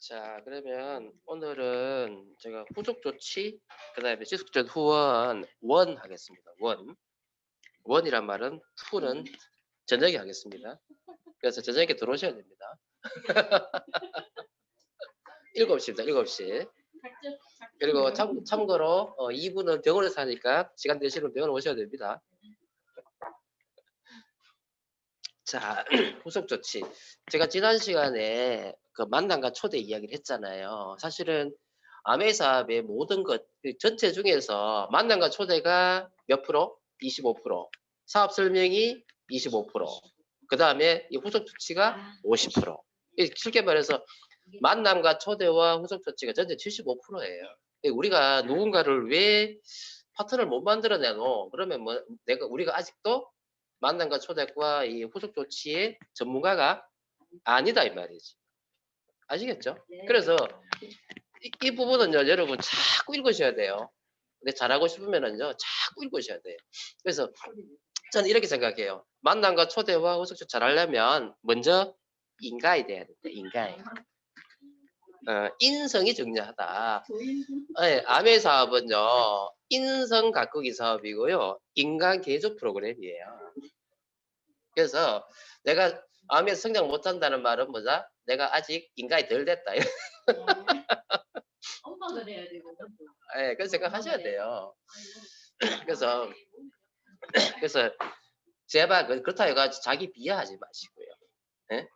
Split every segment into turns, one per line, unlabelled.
자, 그러면 오늘은 제가 후속 조치, 그다음에 지속적 후원, 원 하겠습니다. 원. 원이란 말은 투는 저녁에 하겠습니다. 그래서 저녁에 들어오셔야 됩니다. 7시입니다. 7시. 그리고 참고로 2부는 병원에서 하니까 시간 되시면 병원 오셔야 됩니다. 자, 후속 조치. 제가 지난 시간에 그 만남과 초대 이야기를 했잖아요. 사실은 아메사업의 모든 것, 그 전체 중에서 만남과 초대가 몇 프로? 25%. 사업 설명이 25%. 그 다음에 이 후속 조치가 50%. 쉽게 말해서 만남과 초대와 후속 조치가 전체 75%예요. 우리가 누군가를 왜 파트너를 못 만들어내노? 그러면 뭐 우리가 아직도 만남과 초대과 이 후속 조치의 전문가가 아니다 이 말이지. 아시겠죠?
네.
그래서 이 부분은요, 여러분 자꾸 읽으셔야 돼요. 근데 잘하고 싶으면은요, 자꾸 읽으셔야 돼요. 그래서 저는 이렇게 생각해요. 만남과 초대와 후속 조치 잘하려면 먼저 인가이 돼야 된다. 인가이. 인성이 중요하다. 네, 아메 사업은요, 인성 가꾸기 사업이고요, 인간 개조 프로그램이에요. 그래서 내가 아메 성장 못한다는 말은 뭐다? 내가 아직 인간이 덜 됐다.
엄마가 돼야 되고.
네, 그런 생각 하셔야 돼요. 그래서 제발 그렇다 해가지고 자기 비하하지 마시고요. 네?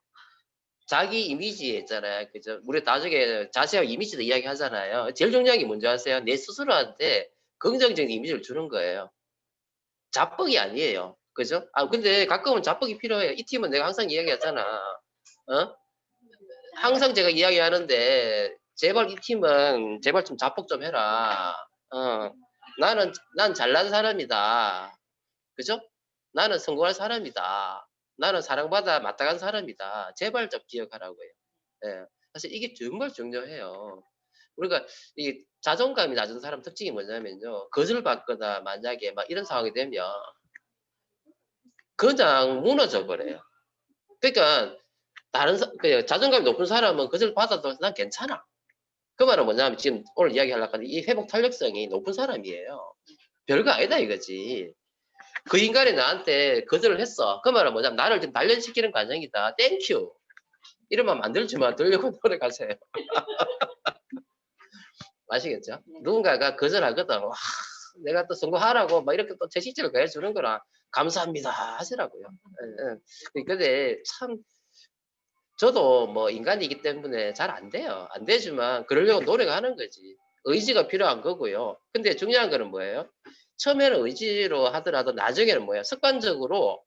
자기 이미지 있잖아요. 그죠? 우리 나중에 자세하고 이미지도 이야기 하잖아요. 제일 중요한 게 뭔지 아세요? 내 스스로한테 긍정적인 이미지를 주는 거예요. 자뻑이 아니에요. 그죠? 근데 가끔은 자뻑이 필요해요. 이 팀은 내가 항상 이야기하잖아. 어? 항상 제가 이야기하는데, 제발 이 팀은 제발 좀 자뻑 좀 해라. 난 잘난 사람이다. 그죠? 나는 성공할 사람이다. 나는 사랑받아 마땅한 사람이다. 제발 좀 기억하라고요. 예. 사실 이게 정말 중요해요. 우리가 이 자존감이 낮은 사람 특징이 뭐냐면요. 거절받거나 만약에 막 이런 상황이 되면 그냥 무너져 버려요. 그러니까 자존감이 높은 사람은 거절 받아도 난 괜찮아. 그 말은 뭐냐면 지금 오늘 이야기하려고 하는 이 회복 탄력성이 높은 사람이에요. 별거 아니다 이거지. 그 인간이 나한테 거절을 했어. 그 말은 뭐냐면 나를 지금 단련시키는 과정이다. 땡큐. 이러면 만들지만 들려고 노력하세요. 아시겠죠? 누군가가 거절하거든. 와, 내가 또 성공하라고 막 이렇게 또 채식질을 해주는 거라 감사합니다 하시라고요. 예, 예. 근데 참 저도 뭐 인간이기 때문에 잘 안 돼요. 안 되지만 그러려고 노력하는 거지. 의지가 필요한 거고요. 근데 중요한 거는 뭐예요? 처음에는 의지로 하더라도 나중에는 뭐예요? 습관적으로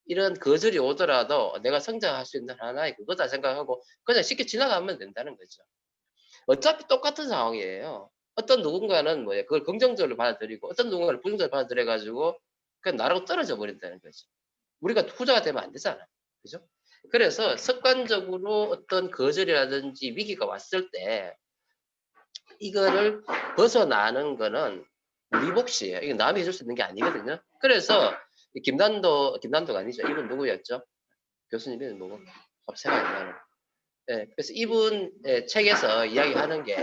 이런 거절이 오더라도 내가 성장할 수 있는 하나의 그거다 생각하고 그냥 쉽게 지나가면 된다는 거죠. 어차피 똑같은 상황이에요. 어떤 누군가는 뭐예요? 그걸 긍정적으로 받아들이고 어떤 누군가는 부정적으로 받아들여가지고 그냥 나라고 떨어져 버린다는 거죠. 우리가 후자가 되면 안 되잖아. 그죠? 그래서 습관적으로 어떤 거절이라든지 위기가 왔을 때 이거를 벗어나는 거는 우리 몫이에요. 이거 남이 해줄 수 있는 게 아니거든요. 그래서 김단도가 아니죠. 이분 누구였죠? 교수님 이름 뭐고? 생각이 안 나는. 네, 그래서 이분 책에서 이야기하는 게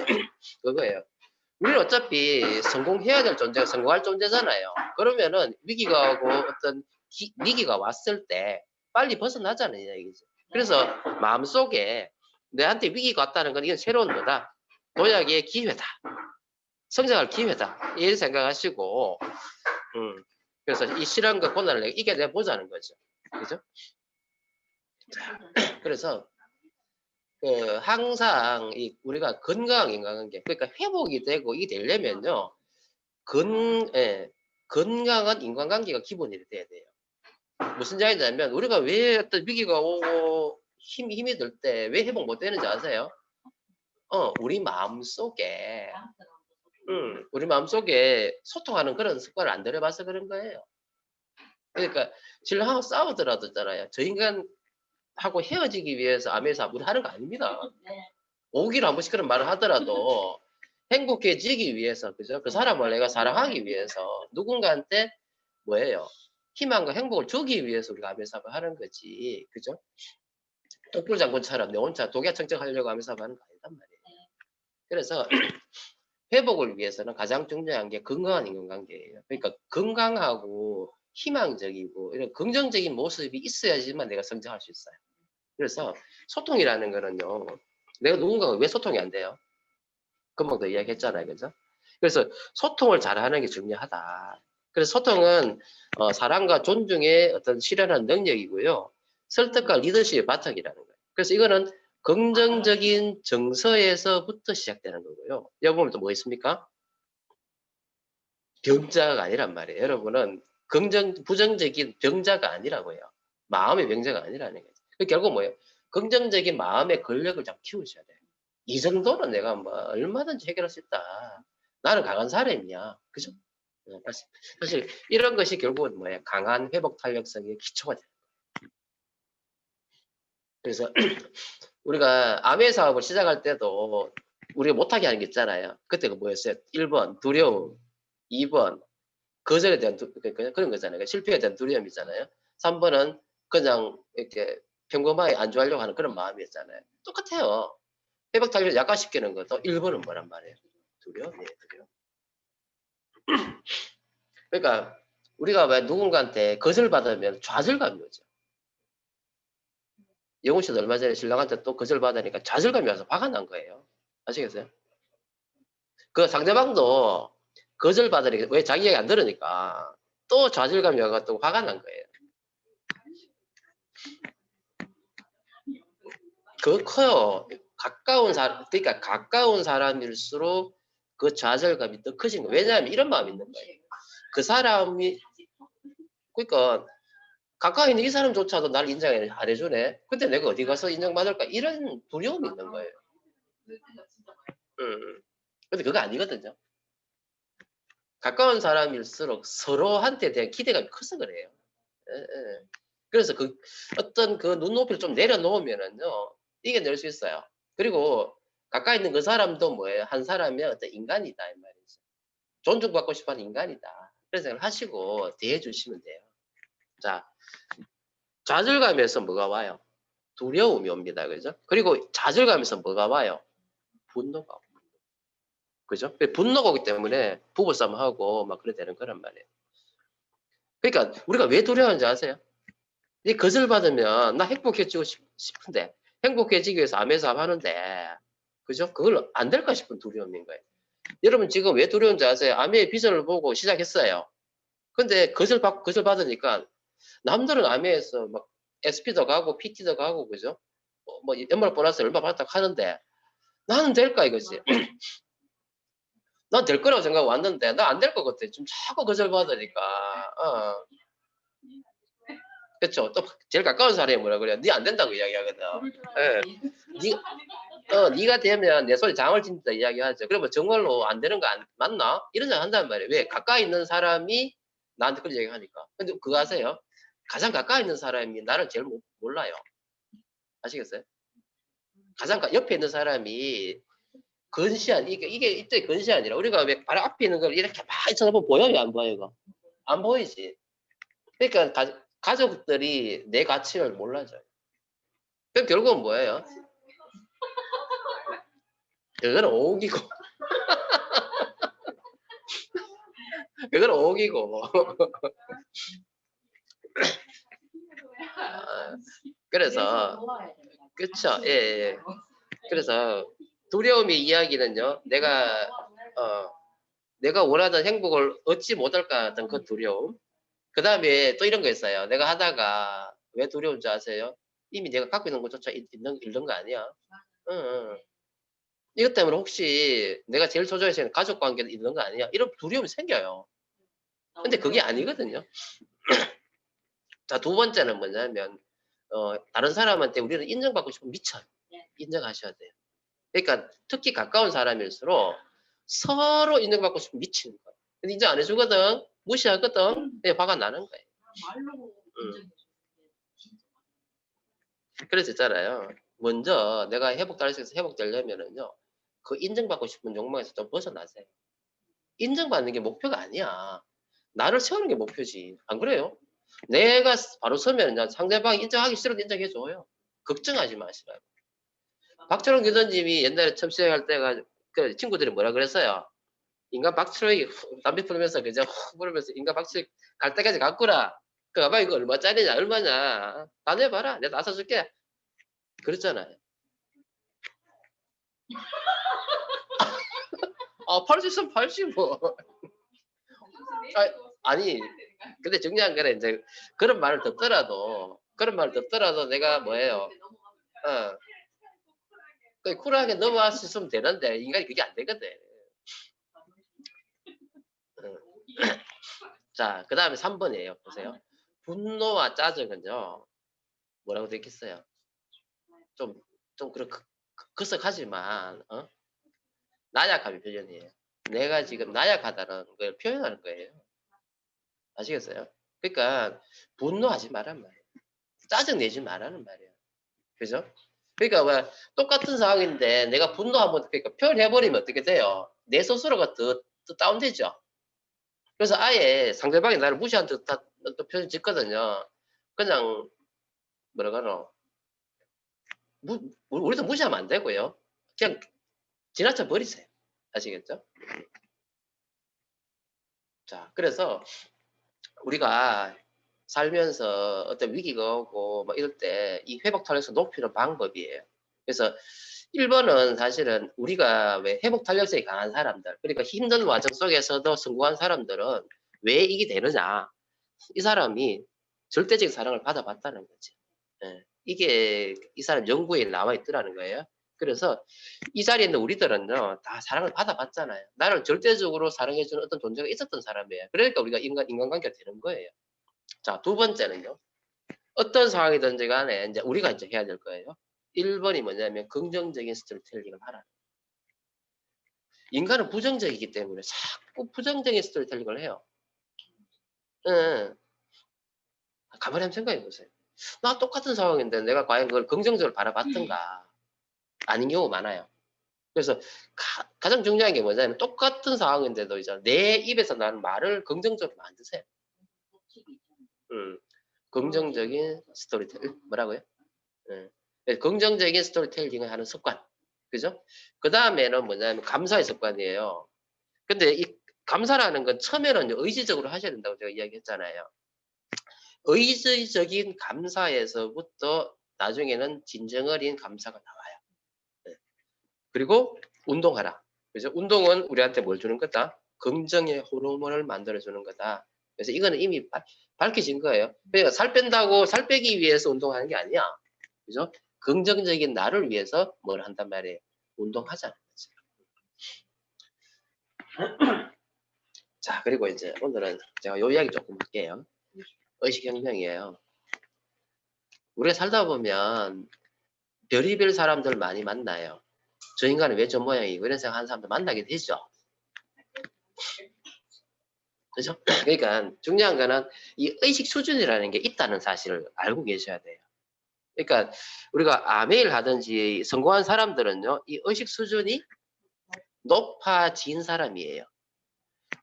그거예요. 우리는 어차피 성공해야 될 존재가 성공할 존재잖아요. 그러면은 위기가 오고 어떤 위기가 왔을 때 빨리 벗어나자는 얘기죠. 그래서 마음속에 내한테 위기가 왔다는 건 이건 새로운 거다. 도약의 기회다. 성장할 기회다. 이런 생각하시고, 그래서 이 실험과 고난을 내가 이겨내 보자는 거죠. 그죠? 그래서 항상 우리가 건강한 인간관계, 그러니까 회복이 되고 이게 되려면요, 건강한 인간관계가 기본이 돼야 돼요. 무슨 이야기냐면 우리가 왜 어떤 위기가 오고 힘이 들 때 왜 회복 못 되는지 아세요? 우리 마음속에 우리 마음속에 소통하는 그런 습관을 안 들여봐서 그런 거예요. 그러니까 신랑하고 싸우더라도 있잖아요. 저 인간하고 헤어지기 위해서 아메사 우리 하는 거 아닙니다. 5개월 한 번씩 그런 말을 하더라도 행복해지기 위해서, 그죠? 그 사람을 내가 사랑하기 위해서 누군가한테 뭐예요? 희망과 행복을 주기 위해서 우리가 아메사업을 하는 거지. 그죠? 독불장군처럼 내 혼자 독야청정하려고 하면서 하는 거 아니단 말이에요. 그래서 회복을 위해서는 가장 중요한 게 건강한 인간관계예요. 그러니까 건강하고 희망적이고 이런 긍정적인 모습이 있어야지만 내가 성장할 수 있어요. 그래서 소통이라는 거는요. 내가 누군가가 왜 소통이 안 돼요? 금방도 이야기했잖아요. 그죠? 그래서 소통을 잘하는 게 중요하다. 그래서 소통은 사랑과 존중의 어떤 실현하는 능력이고요. 설득과 리더십의 바탕이라는 거예요. 그래서 이거는 긍정적인 정서에서부터 시작되는 거고요. 여기 보면 또 뭐 있습니까? 병자가 아니란 말이에요. 여러분은 부정적인 병자가 아니라고요. 마음의 병자가 아니라는 거예요. 결국 뭐예요? 긍정적인 마음의 권력을 좀 키우셔야 돼요. 이 정도는 내가 뭐 얼마든지 해결할 수 있다. 나는 강한 사람이야. 그죠? 사실 이런 것이 결국은 뭐예요? 강한 회복 탄력성의 기초가 돼요. 그래서 우리가 암의 사업을 시작할 때도 우리가 못하게 하는 게 있잖아요. 그때가 뭐였어요? 1번 두려움, 2번 거절에 대한 그런 거잖아요. 실패에 대한 두려움이잖아요. 3번은 그냥 이렇게 평범하게 안주하려고 하는 그런 마음이었잖아요. 똑같아요. 회복 탄력을 약화시키는 것도 1번은 뭐란 말이에요? 두려움이에요. 두려움. 그러니까 우리가 왜 누군가한테 거절받으면 좌절감이 오죠. 영훈 씨도 얼마 전에 신랑한테 또 거절받으니까 좌절감이 와서 화가 난 거예요. 아시겠어요? 그 상대방도 거절받으니까 왜 자기 얘기 안 들으니까 또 좌절감이 와서 화가 난 거예요. 그거 커요. 그러니까 가까운 사람일수록 그 좌절감이 더 커진 거예요. 왜냐하면 이런 마음이 있는 거예요. 그 사람이, 그러니까 가까이 있는 이 사람조차도 나를 인정 안 해주네. 근데 내가 어디 가서 인정받을까? 이런 두려움이 있는 거예요. 근데 그거 아니거든요. 가까운 사람일수록 서로한테 대한 기대감이 커서 그래요. 예, 예. 그래서 어떤 그 눈높이를 좀 내려놓으면은요, 이겨낼 수 있어요. 그리고 가까이 있는 그 사람도 뭐예요? 한 사람이 어떤 인간이다, 이 말이죠. 존중받고 싶어 하는 인간이다. 그런 생각을 하시고 대해주시면 돼요. 자, 좌절감에서 뭐가 와요? 두려움이 옵니다. 그죠? 그리고 좌절감에서 뭐가 와요? 분노가 오고. 그죠? 분노가 오기 때문에 부부싸움하고 막 그래 되는 거란 말이에요. 그러니까 우리가 왜 두려워하는지 아세요? 이 거절받으면 나 행복해지고 싶은데 행복해지기 위해서 암에서 하는데 그죠? 그걸 안 될까 싶은 두려움인 거예요. 여러분 지금 왜 두려운지 아세요? 암의 비전을 보고 시작했어요. 근데 거절받으니까 남들은 암에서 막 SP도 가고 PT도 가고 그죠? 뭐 연말 보너스 얼마 받았다고 하는데 나는 될까 이거지. 난 될 거라고 생각하고 왔는데 나 안 될 것 같아. 좀 자꾸 거절받으니까. 그렇죠. 또 제일 가까운 사람이 뭐라 그래요? 네 안 된다고 이야기하거든. 예. 네가 되면 내 소리 장을 진다 이야기하죠. 그러면 정말로 안 되는 거 맞나? 이런 생각 한단 말이에요. 왜? 가까이 있는 사람이 나한테 그런 얘기하니까. 근데 그거 아세요? 가장 가까이 있는 사람이 나를 제일 몰라요. 아시겠어요? 가장 옆에 있는 사람이 근시한 이게 이때 근시한이라 우리가 왜 바로 앞에 있는 걸 이렇게 막 쳐다보면 보여요, 안 보여요? 이거? 안 보이지. 그러니까 가족들이 내 가치를 몰라줘요. 그럼 결국은 뭐예요? 그거는 오기고 그거는 오기고 그래서 그렇죠. 예, 예. 그래서 두려움의 이야기는요. 내가 원하는 행복을 얻지 못할 것 같은 그 두려움. 그 다음에 또 이런 거 있어요. 내가 하다가 왜 두려운지 아세요? 이미 내가 갖고 있는 것조차 잃는 거 아니야? 응, 응. 이것 때문에 혹시 내가 제일 소중해하는 가족 관계도 잃는 거 아니야? 이런 두려움이 생겨요. 근데 그게 아니거든요. 자, 두 번째는 뭐냐면 다른 사람한테 우리는 인정받고 싶으면 미쳐요. 인정하셔야 돼요. 그러니까 특히 가까운 사람일수록 서로 인정받고 싶으면 미치는 거예요. 근데 인정 안 해주거든, 무시하거든, 그냥 화가 나는 거예요. 그래서 있잖아요. 먼저 내가 달성해서 회복되려면은요, 그 인정받고 싶은 욕망에서 좀 벗어나세요. 인정받는 게 목표가 아니야. 나를 세우는 게 목표지. 안 그래요? 내가 바로 서면 상대방이 인정하기 싫어도 인정해줘요. 걱정하지 마시라고. 박철원 교수님이 옛날에 처음 시작할 때가 그 친구들이 뭐라 그랬어요? 인간 박철원이 담배 피우면서 그저 훅 부르면서 인간 박철원 갈 때까지 갔구나. 그 아마 이거 얼마짜리냐 얼마냐 다 내봐라 내가 다 사줄게. 그랬잖아요. 팔 수 있으면 팔지 뭐. 아니 근데 중요한 거는 이제 그런 말을 듣더라도 내가 뭐예요? 그 쿨하게 넘어왔으면 되는데 인간이 그게 안 되거든. 자, 그 다음에 3번이에요. 보세요. 분노와 짜증은요. 뭐라고 되어 있겠어요? 좀 그런 커석하지만 나약함의 표현이에요. 내가 지금 나약하다는 걸 표현하는 거예요. 아시겠어요? 그러니까 분노하지 말란 말이에요. 짜증 내지 말라는 말이에요. 그죠? 그러니까 뭐 똑같은 상황인데 내가 분노하면 그러니까 표현해버리면 어떻게 돼요? 내 스스로가 더 다운되죠. 그래서 아예 상대방이 나를 무시한 듯 표현 짓거든요. 그냥 뭐라고 우리도 무시하면 안 되고요. 그냥 지나쳐 버리세요. 아시겠죠? 자, 그래서 우리가 살면서 어떤 위기가 오고 뭐 이럴 때 이 회복 탄력성 높이는 방법이에요. 그래서 1번은 사실은 우리가 왜 회복 탄력성이 강한 사람들, 그러니까 힘든 과정 속에서도 성공한 사람들은 왜 이게 되느냐? 이 사람이 절대적인 사랑을 받아봤다는 거지. 예. 이게 이 사람 연구에 나와 있더라는 거예요. 그래서 이 자리에 있는 우리들은요, 다 사랑을 받아봤잖아요. 나를 절대적으로 사랑해주는 어떤 존재가 있었던 사람이에요. 그러니까 우리가 인간관계가 되는 거예요. 자, 두 번째는요. 어떤 상황이든지 간에 이제 우리가 이제 해야 될 거예요. 1번이 뭐냐면 긍정적인 스토리텔링을 하라. 인간은 부정적이기 때문에 자꾸 부정적인 스토리텔링을 해요. 응. 가만히 한번 생각해 보세요. 나 똑같은 상황인데 내가 과연 그걸 긍정적으로 바라봤던가? 아닌 경우 많아요. 그래서 가장 중요한 게 뭐냐면 똑같은 상황인데도 이제 내 입에서 나는 말을 긍정적으로 만드세요. 긍정적인 스토리텔링 뭐라고요? 긍정적인 스토리텔링을 하는 습관. 그죠? 그 다음에는 뭐냐면 감사의 습관이에요. 근데 이 감사라는 건 처음에는 의지적으로 하셔야 된다고 제가 이야기했잖아요. 의지적인 감사에서부터 나중에는 진정 어린 감사가 나와요. 네. 그리고 운동하라. 그죠? 운동은 우리한테 뭘 주는 거다? 긍정의 호르몬을 만들어주는 거다. 그래서 이거는 이미 밝혀진 거예요. 그러니까 살 뺀다고 살 빼기 위해서 운동하는 게 아니야. 그죠? 긍정적인 나를 위해서 뭘 한단 말이에요. 운동하자는 거죠. 자, 그리고 이제 오늘은 제가 요 이야기 조금 할게요. 의식혁명이에요. 우리가 살다 보면 별의별 사람들 많이 만나요. 저 인간은 왜 저 모양이고 이런 생각하는 사람들 만나게 되죠. 그죠? 그러니까 중요한 거는 이 의식 수준이라는 게 있다는 사실을 알고 계셔야 돼요. 그러니까 우리가 아메일 하든지 성공한 사람들은요, 이 의식 수준이 높아진 사람이에요.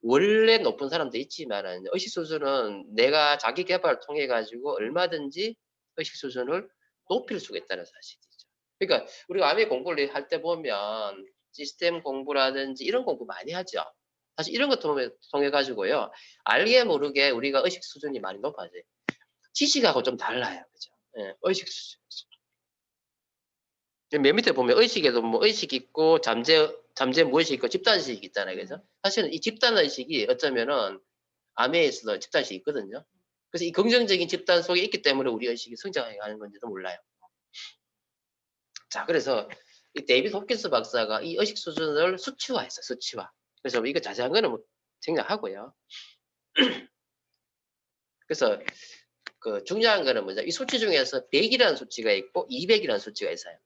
원래 높은 사람도 있지만은 의식 수준은 내가 자기 개발을 통해 가지고 얼마든지 의식 수준을 높일 수가 있다는 사실이죠. 그러니까 우리가 아메 공부를 할 때 보면 시스템 공부라든지 이런 공부 많이 하죠. 사실 이런 거 통해 가지고요. 알게 모르게 우리가 의식 수준이 많이 높아져요. 지식하고 좀 달라요. 그죠? 예, 의식 수준. 맨 밑에 보면 의식에도 뭐 의식 있고 잠재 무의식 있고 집단의식 있잖아요. 그죠? 사실은 이 집단의식이 어쩌면은 아메에서도 집단의식이 있거든요. 그래서 이 긍정적인 집단 속에 있기 때문에 우리 의식이 성장해 가는 건지도 몰라요. 자, 그래서 이 데이비드 홉킨스 박사가 이 의식 수준을 수치화했어요. 수치화. 그래서 이거 자세한 거는 뭐 생략하고요. 그래서 그 중요한 거는 뭐냐? 이 수치 중에서 100이라는 수치가 있고 200이라는 수치가 있어요.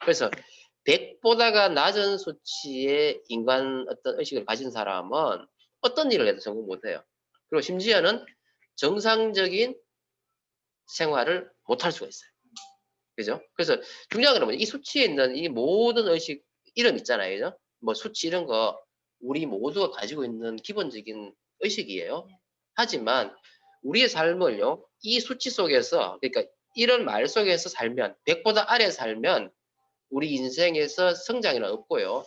그래서 100보다가 낮은 수치의 인간 어떤 의식을 가진 사람은 어떤 일을 해도 성공 못해요. 그리고 심지어는 정상적인 생활을 못할 수가 있어요. 그죠? 그래서 중요한 건 뭐냐? 이 수치에 있는 이 모든 의식 이름 있잖아요. 그죠? 뭐 수치 이런 거 우리 모두가 가지고 있는 기본적인 의식이에요. 하지만 우리의 삶을요, 이 수치 속에서, 그러니까 이런 말 속에서 살면 100보다 아래 살면 우리 인생에서 성장이는 없고요.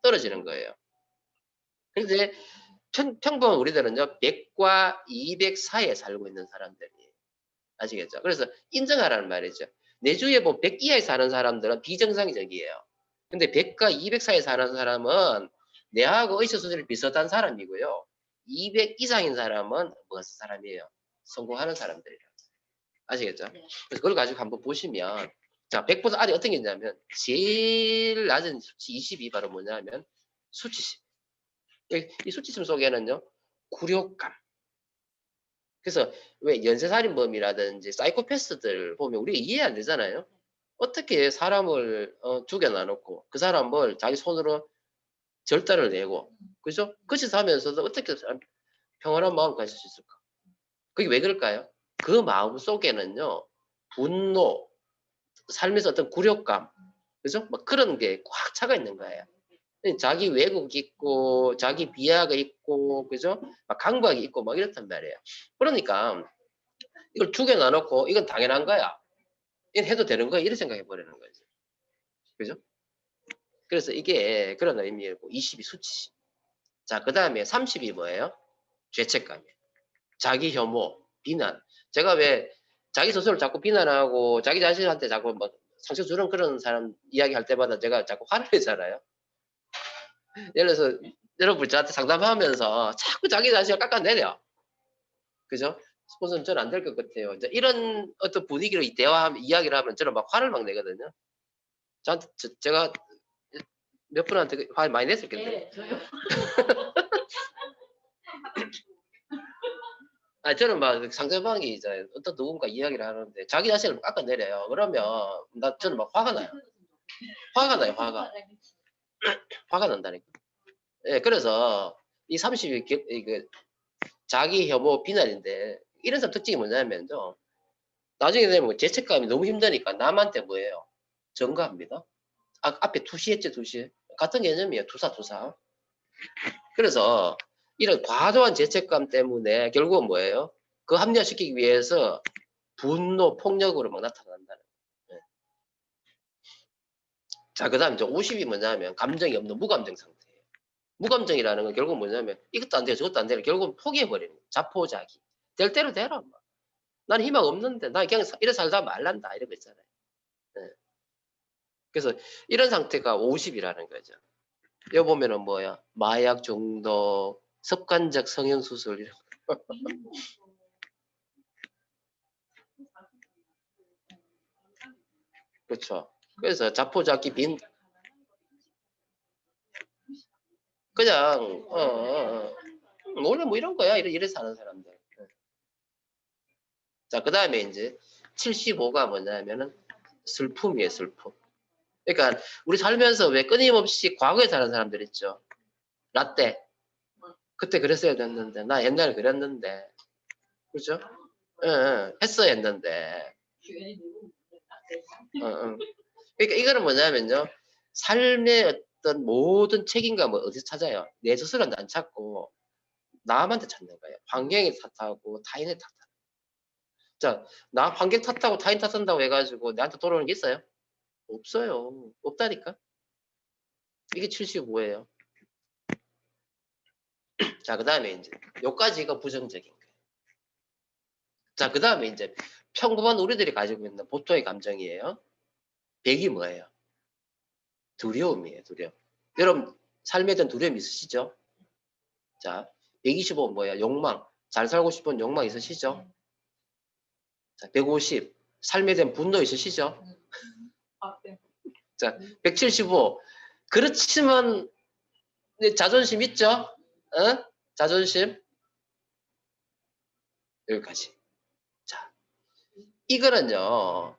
떨어지는 거예요. 그런데 평범한 우리들은요. 100과 200 사이에 살고 있는 사람들이에요. 아시겠죠? 그래서 인정하라는 말이죠. 내 주위에 뭐 100 이하에 사는 사람들은 비정상적이에요. 근데 100과 200 사이에 사는 사람은 내하고 의식 수준이 비슷한 사람이고요. 200 이상인 사람은 무슨 사람이에요? 성공하는 사람들이라. 아시겠죠? 그래서 그걸 가지고 한번 보시면 자, 100보다 아래 어떤 게 있냐면 제일 낮은 수치 22 바로 뭐냐면 수치심. 이 수치심 속에는요. 굴욕감. 그래서 왜 연쇄살인범이라든지 사이코패스들 보면 우리가 이해 안 되잖아요. 어떻게 사람을 죽여 놔놓고 그 사람을 자기 손으로 절단을 내고 그죠? 그 짓을 하면서도 어떻게 평온한 마음을 가질 수 있을까? 그게 왜 그럴까요? 그 마음 속에는요. 분노, 삶에서 어떤 굴욕감, 그죠? 막 그런 게 꽉 차가 있는 거예요. 자기 왜곡 있고, 자기 비하가 있고, 그죠? 막 강박이 있고, 막 이렇단 말이에요. 그러니까 이걸 죽여놔놓고 이건 당연한 거야. 이건 해도 되는 거야. 이렇게 생각해 버리는 거지. 그죠? 그래서 이게 그런 의미이고 20이 수치심. 자, 그 다음에 30이 뭐예요? 죄책감이에요. 자기 혐오, 비난. 제가 왜 자기 스스로를 자꾸 비난하고 자기 자신한테 자꾸 뭐 상처 주는 그런 사람 이야기할 때마다 제가 자꾸 화를 내잖아요. 예를 들어서 여러분 저한테 상담하면서 자꾸 자기 자신을 깎아내려. 그죠? 스폰서는 저는 안 될 것 같아요. 이제 이런 어떤 분위기로 대화하면 이야기를 하면 저는 막 화를 막 내거든요. 저한테 제가 몇 분한테 화 많이 냈을 텐데.
네, 저요.
아 저는 막 상대방이 이제 어떤 누군가 이야기를 하는데 자기 자신을 깎아내려요. 그러면 저는 막 화가 나요. 화가 나요, 화가. 화가 난다니까. 예, 그래서 이 30이 그 자기 혐오 비난인데 이런 사람 특징이 뭐냐면요. 나중에 되면 죄책감이 너무 힘드니까 남한테 뭐예요? 전가합니다. 앞에 투시했죠, 투시. 같은 개념이에요, 투사. 그래서 이런 과도한 죄책감 때문에 결국은 뭐예요? 그 합리화시키기 위해서 분노, 폭력으로 막 나타난다는 거예요. 자, 그 다음 이제 50이 뭐냐면 감정이 없는 무감정 상태예요. 무감정이라는 건 결국 뭐냐면 이것도 안 돼요, 저것도 안 돼요. 결국은 포기해버리는 거예요. 자포자기. 될 대로 되라. 난 희망 없는데 나 그냥 이래 살다 말란다 이런 거 있잖아요. 네. 그래서 이런 상태가 50이라는 거죠. 여기 보면은 뭐야 마약 중독, 습관적 성형수술 이런 거. 그렇죠. 그래서 자포자기 빈 그냥 원래 뭐 이런 거야 이래 사는 사람들. 자, 그 다음에 이제 75가 뭐냐면은 슬픔이에요, 슬픔. 그러니까 우리 살면서 왜 끊임없이 과거에 사는 사람들 있죠. 라떼. 그때 그랬어야 됐는데 나 옛날에 그랬는데 그죠? 했어야 했는데 그러니까 이거는 뭐냐면요 삶의 어떤 모든 책임감을 어디서 찾아요? 내 스스로는 안 찾고 남한테 찾는 거예요. 환경에 탓하고 타인의 탓하고. 자, 나 환경 탓하고 타인 탓한다고 해가지고 나한테 돌아오는 게 있어요? 없어요. 없다니까. 이게 75예요. 자, 그 다음에 이제 요까지가 부정적인 거예요. 자, 그 다음에 이제 평범한 우리들이 가지고 있는 보통의 감정이에요. 100이 뭐예요? 두려움이에요, 두려움. 여러분, 삶에 대한 두려움 있으시죠? 자, 125 뭐야? 욕망. 잘 살고 싶은 욕망 있으시죠? 자, 150. 삶에 대한 분노 있으시죠?
네.
자, 175. 그렇지만 자존심 있죠? 자존심. 여기까지. 자, 이거는요.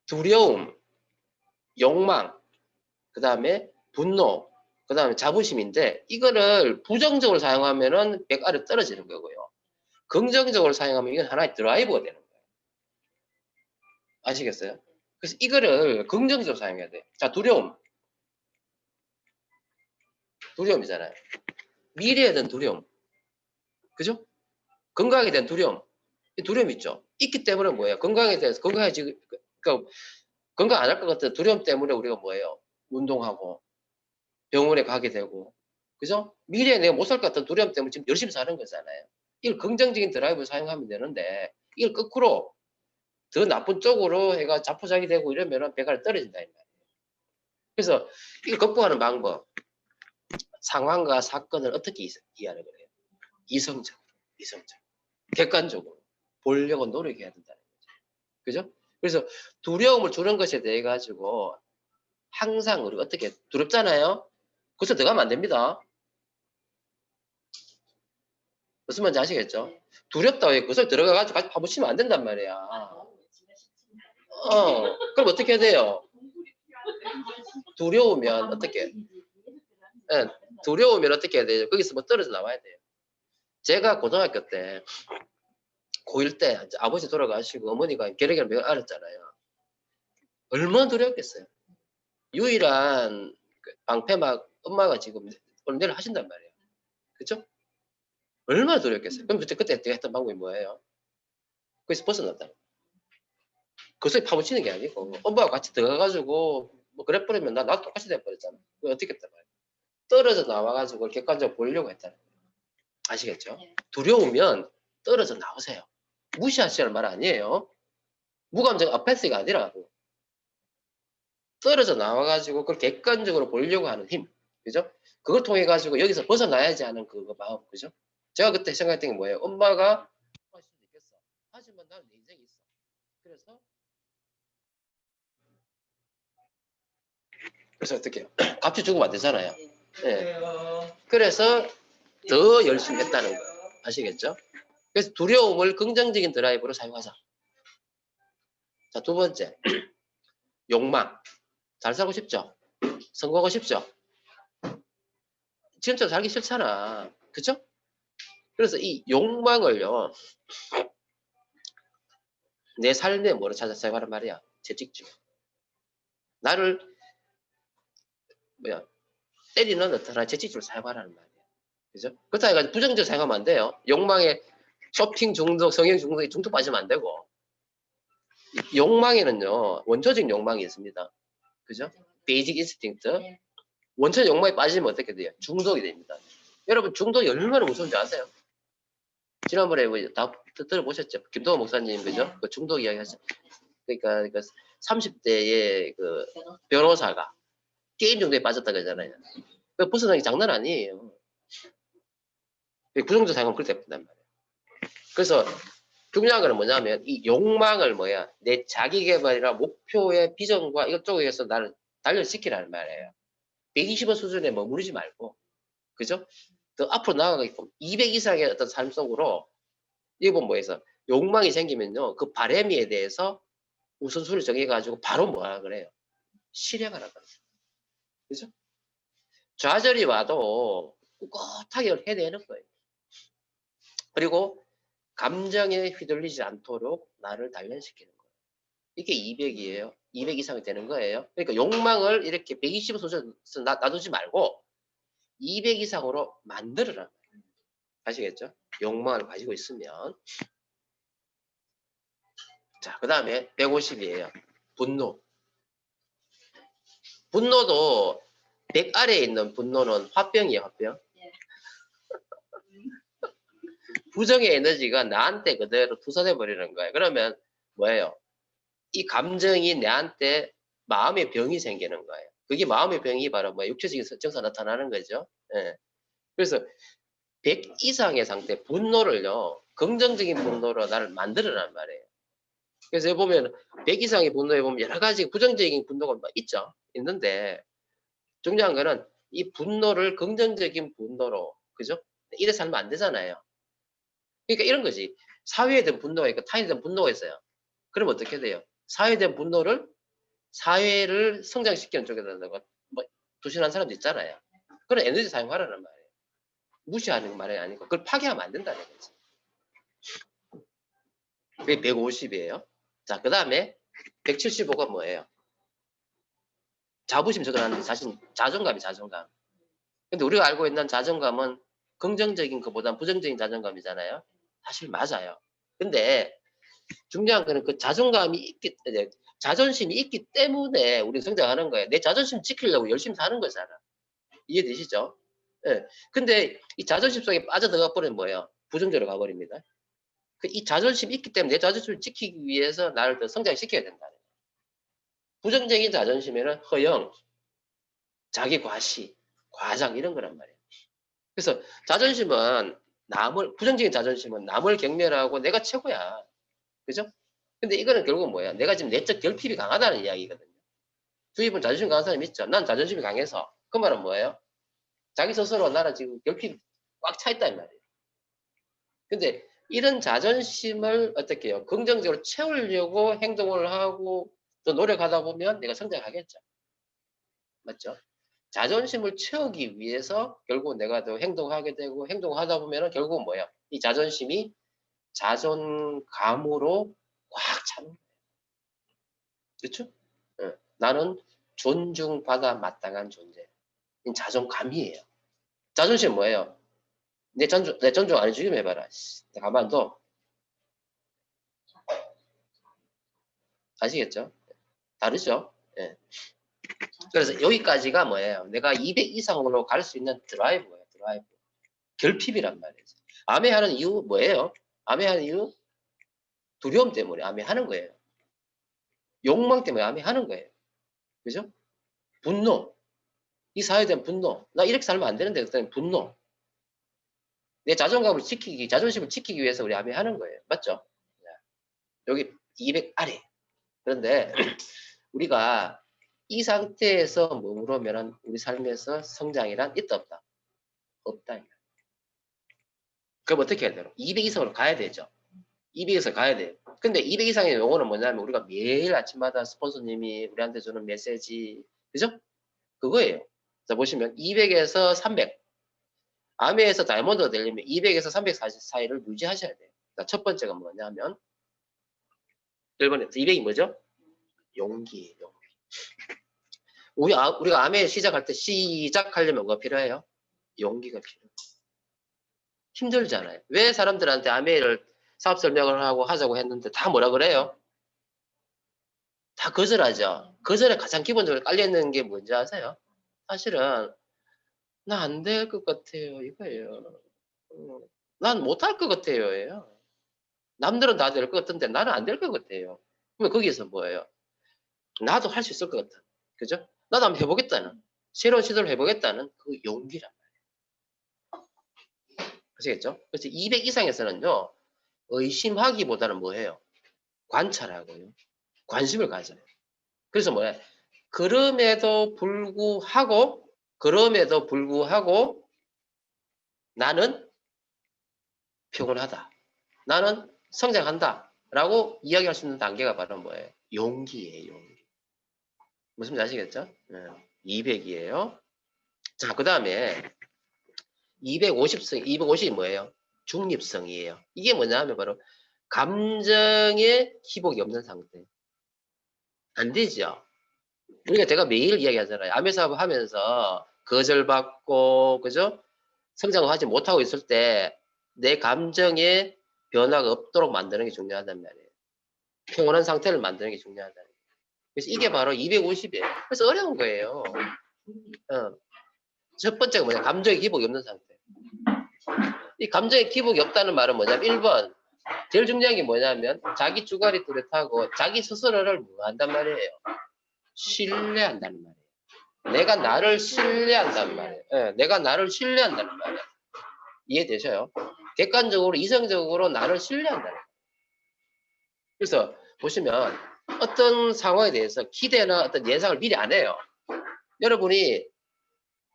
두려움, 욕망, 그 다음에 분노, 그 다음에 자부심인데 이거를 부정적으로 사용하면은 100 아래 떨어지는 거고요. 긍정적으로 사용하면 이건 하나의 드라이버가 되는 거예요. 아시겠어요? 그래서 이거를 긍정적으로 사용해야 돼요. 자, 두려움이잖아요. 미래에 대한 두려움. 그죠? 건강에 대한 두려움. 이 두려움 있죠. 있기 때문에 뭐예요? 건강에 대해서 건강해지고 그러니까 건강 안 할 것 같은 두려움 때문에 우리가 뭐예요? 운동하고 병원에 가게 되고 그죠? 미래에 내가 못 살 것 같은 두려움 때문에 지금 열심히 사는 거잖아요. 이걸 긍정적인 드라이브를 사용하면 되는데 이걸 거꾸로 더 나쁜 쪽으로 해가 자포자기 되고 이러면은 배가 떨어진다 이 말이에요. 그래서 이걸 극복하는 방법 상황과 사건을 어떻게 이해하는 거예요? 이성적으로, 객관적으로 보려고 노력해야 된다는 거죠. 그죠? 그래서 두려움을 주는 것에 대해 가지고 항상 우리가 어떻게 두렵잖아요. 그래서 들어가면 안 됩니다. 무슨 말인지 아시겠죠? 두렵다고 해. 그래서 들어가 가지고 같이 파묻히면 안 된단 말이야. 그럼 어떻게 해야 돼요? 두려우면 어떻게? 예, 두려우면 어떻게 해야 돼요? 거기서 뭐 떨어져 나와야 돼요. 제가 고등학교 때 고1 때 아버지 돌아가시고 어머니가 결핵을 매우 앓았잖아요. 얼마나 두려웠겠어요. 유일한 방패막 엄마가 지금 내일 하신단 말이에요. 그렇죠? 얼마나 두렵겠어요. 그럼 그때 했던 방법이 뭐예요? 거기서 벗어났다. 그것을 파묻히는 게 아니고 엄마가 같이 들어가가지고 뭐 그래 버리면 나도 똑같이 돼버렸잖아. 어떻게 했단 말이에요. 떨어져 나와가지고 객관적으로 보려고 했다는 거예요. 아시겠죠? 두려우면 떨어져 나오세요. 무시하시라는 말 아니에요. 무감정 아파트가 아니라고. 떨어져 나와가지고 그걸 객관적으로 보려고 하는 힘. 그죠? 그걸 통해 가지고 여기서 벗어나야지 하는 그 마음. 그죠? 제가 그때 생각했던 게 뭐예요? 엄마가 할 수도 있겠어. 하지만 나는 내 인생이 있어. 그래서 어떻게 해요? 값이 죽으면 안 되잖아요. 네. 그래서 더 열심히 했다는 거예요. 아시겠죠? 그래서 두려움을 긍정적인 드라이브로 사용하자. 자, 두 번째. 욕망. 잘 살고 싶죠? 성공하고 싶죠? 지금처럼 살기 싫잖아. 그쵸? 그래서 이 욕망을요, 내 삶에 뭐로 찾아 사용하란 말이야? 재직중. 나를, 때리는 어떤 하나의 재직주를 사용하라는 말이야. 그죠? 그렇다 해가지고 부정적으로 사용하면 안 돼요. 욕망에 쇼핑 중독, 성형 중독에 중독 빠지면 안 되고. 욕망에는요, 원초적 욕망이 있습니다. 그죠? 베이직 인스팅트. 원천 욕망에 빠지면 어떻게 돼요? 중독이 됩니다. 여러분, 중독이 얼마나 무서운지 아세요? 지난번에 다 들어보셨죠? 김동원 목사님, 그죠? 그 중독 이야기 하셨죠? 그러니까 30대의 그 변호사가 게임 중독에 빠졌다 그러잖아요. 그 벗어나기 장난 아니에요. 부정적 사용은 그렇게 된단 말이에요. 그래서 중요한 거는 뭐냐면 이 욕망을 내 자기 개발이나 목표의 비전과 이쪽에서 나를 단련시키라는 말이에요. 120원 수준에 머무르지 말고, 그죠? 더 앞으로 나아가게끔 200 이상의 어떤 삶 속으로 이번 뭐에서 욕망이 생기면요, 그 바램에 대해서 우선순위를 정해가지고 바로 뭐라 그래요? 실행하라 그래요. 그죠? 좌절이 와도 꿋꿋하게 해내는 거예요. 그리고 감정에 휘둘리지 않도록 나를 단련시키는 거예요. 이게 200이에요. 200 이상이 되는 거예요. 그러니까 욕망을 이렇게 120 수준에서 놔두지 말고 200 이상으로 만들어라. 아시겠죠? 욕망을 가지고 있으면. 자, 그 다음에 150이에요. 분노. 분노도 100 아래에 있는 분노는 화병이에요, 화병. 부정의 에너지가 나한테 그대로 투사돼 버리는 거예요. 그러면 뭐예요? 이 감정이 내한테 마음의 병이 생기는 거예요. 그게 마음의 병이 바로 육체적인 증상 나타나는 거죠. 예. 그래서 100 이상의 상태, 분노를요, 긍정적인 분노로 나를 만들어란 말이에요. 그래서 보면 100 이상의 분노에 보면 여러 가지 부정적인 분노가 있죠. 있는데 중요한 거는 이 분노를 긍정적인 분노로, 그죠? 이래 살면 안 되잖아요. 그러니까 이런 거지. 사회에 대한 분노가 있고 타인에 대한 분노가 있어요. 그럼 어떻게 돼요? 사회에 대한 분노를 사회를 성장시키는 쪽에다 두신한 사람도 있잖아요. 그런 에너지 사용하라는 말이에요. 무시하는 말이 아니고 그걸 파괴하면 안 된다는 거지. 그게 150이에요. 자, 그 다음에 175가 뭐예요? 자부심 적어놨는데 자존감이 자존감. 근데 우리가 알고 있는 자존감은 긍정적인 것보다 부정적인 자존감이잖아요. 사실 맞아요. 근데 중요한 거는 그 자존감이 있기, 자존심이 있기 때문에 우리 성장하는 거예요. 내 자존심 지키려고 열심히 사는 거잖아. 이해되시죠? 예. 근데 이 자존심 속에 빠져들어가 버리면 뭐예요? 부정적으로 가버립니다. 이 자존심이 있기 때문에 내 자존심을 지키기 위해서 나를 더 성장시켜야 된다. 부정적인 자존심에는 허영, 자기 과시, 과장 이런 거란 말이에요. 그래서 자존심은 부정적인 자존심은 남을 경멸하고 내가 최고야. 그죠? 근데 이거는 결국은 뭐야? 내가 지금 내적 결핍이 강하다는 이야기거든요. 주위 분 자존심 강한 사람 있죠? 난 자존심이 강해서. 그 말은 뭐예요? 자기 스스로 나는 지금 결핍이 꽉 차 있단 말이에요. 근데 이런 자존심을 어떻게 해요? 긍정적으로 채우려고 행동을 하고 또 노력하다 보면 내가 성장하겠죠. 맞죠? 자존심을 채우기 위해서 결국 내가 더 행동하게 되고 행동하다 보면 결국은 뭐예요? 이 자존심이 자존감으로 꽉 차는 거예요. 그렇죠? 나는 존중받아 마땅한 존재. 이 자존감이에요. 자존심 뭐예요? 내 존중 안 해주기만 해봐라. 가만 둬. 아시겠죠? 다르죠? 예. 그래서 여기까지가 뭐예요? 내가 200 이상으로 갈 수 있는 드라이브예요. 드라이브. 결핍이란 말이죠. 암해하는 이유 뭐예요? 암해하는 이유? 두려움 때문에 암해하는 거예요. 욕망 때문에 암해하는 거예요. 그죠? 분노. 이 사회에 대한 분노. 나 이렇게 살면 안 되는데 그때는 분노. 내 자존감을 지키기, 자존심을 지키기 위해서 우리 암해하는 거예요. 맞죠? 여기 200 아래. 그런데 우리가 이 상태에서 머무르면 우리 삶에서 성장이란 있다 없다? 없다. 그럼 어떻게 해야 돼요? 200 이상으로 가야 되죠. 200에서 가야 돼요. 근데 200 이상의 용어는 뭐냐면 우리가 매일 아침마다 스폰서님이 우리한테 주는 메시지, 그죠? 그거예요. 자, 보시면 200에서 300. 아메에서 다이아몬드가 되려면 200에서 340 사이를 유지하셔야 돼요. 자, 첫 번째가 뭐냐면 1번에 200이 뭐죠? 용기예요. 용기. 우리가 아메 시작할 때 시작하려면 뭐가 필요해요? 용기가 필요해요. 힘들잖아요. 왜 사람들한테 아메를 사업 설명을 하고 하자고 했는데 다 뭐라 그래요? 다 거절하죠. 거절에 가장 기본적으로 깔려있는 게 뭔지 아세요? 사실은 나 안 될 것 같아요. 이거예요. 난 못할 것 같아요. 예요. 남들은 다 될 것 같은데 나는 안 될 것 같아요. 그러면 거기에서 뭐예요? 나도 할 수 있을 것 같아. 그죠? 나도 한번 해보겠다는, 새로운 시도를 해보겠다는 그 용기란 말이에요. 아시겠죠? 그래서 200 이상에서는요, 의심하기보다는 뭐예요? 관찰하고요. 관심을 가져요. 그래서 뭐야? 그럼에도 불구하고 나는 피곤하다. 나는 성장한다. 라고 이야기할 수 있는 단계가 바로 뭐예요? 용기예요. 용기. 무슨 말인지 아시겠죠? 200이에요. 자, 그 다음에 250이 뭐예요? 중립성이에요. 이게 뭐냐면 바로 감정의 기복이 없는 상태. 안 되죠. 그러니까 제가 매일 이야기하잖아요. 암회 사업을 하면서 거절받고, 그죠? 성장을 하지 못하고 있을 때 내 감정에 변화가 없도록 만드는 게 중요하단 말이에요. 평온한 상태를 만드는 게 중요하다. 그래서 이게 바로 250이에요. 그래서 어려운 거예요. 첫 번째가 뭐냐? 감정의 기복이 없는 상태. 이 감정의 기복이 없다는 말은 뭐냐면 1번 제일 중요한 게 뭐냐면 자기 주관이 뚜렷하고 자기 스스로를 뭐 한단 말이에요? 신뢰한다는 말이에요. 내가 나를 신뢰한다는 말이에요. 내가 나를 신뢰한다는 말이에요. 이해되셔요? 객관적으로 이성적으로 나를 신뢰한다는 말이에요. 그래서 보시면 어떤 상황에 대해서 기대나 어떤 예상을 미리 안 해요. 여러분이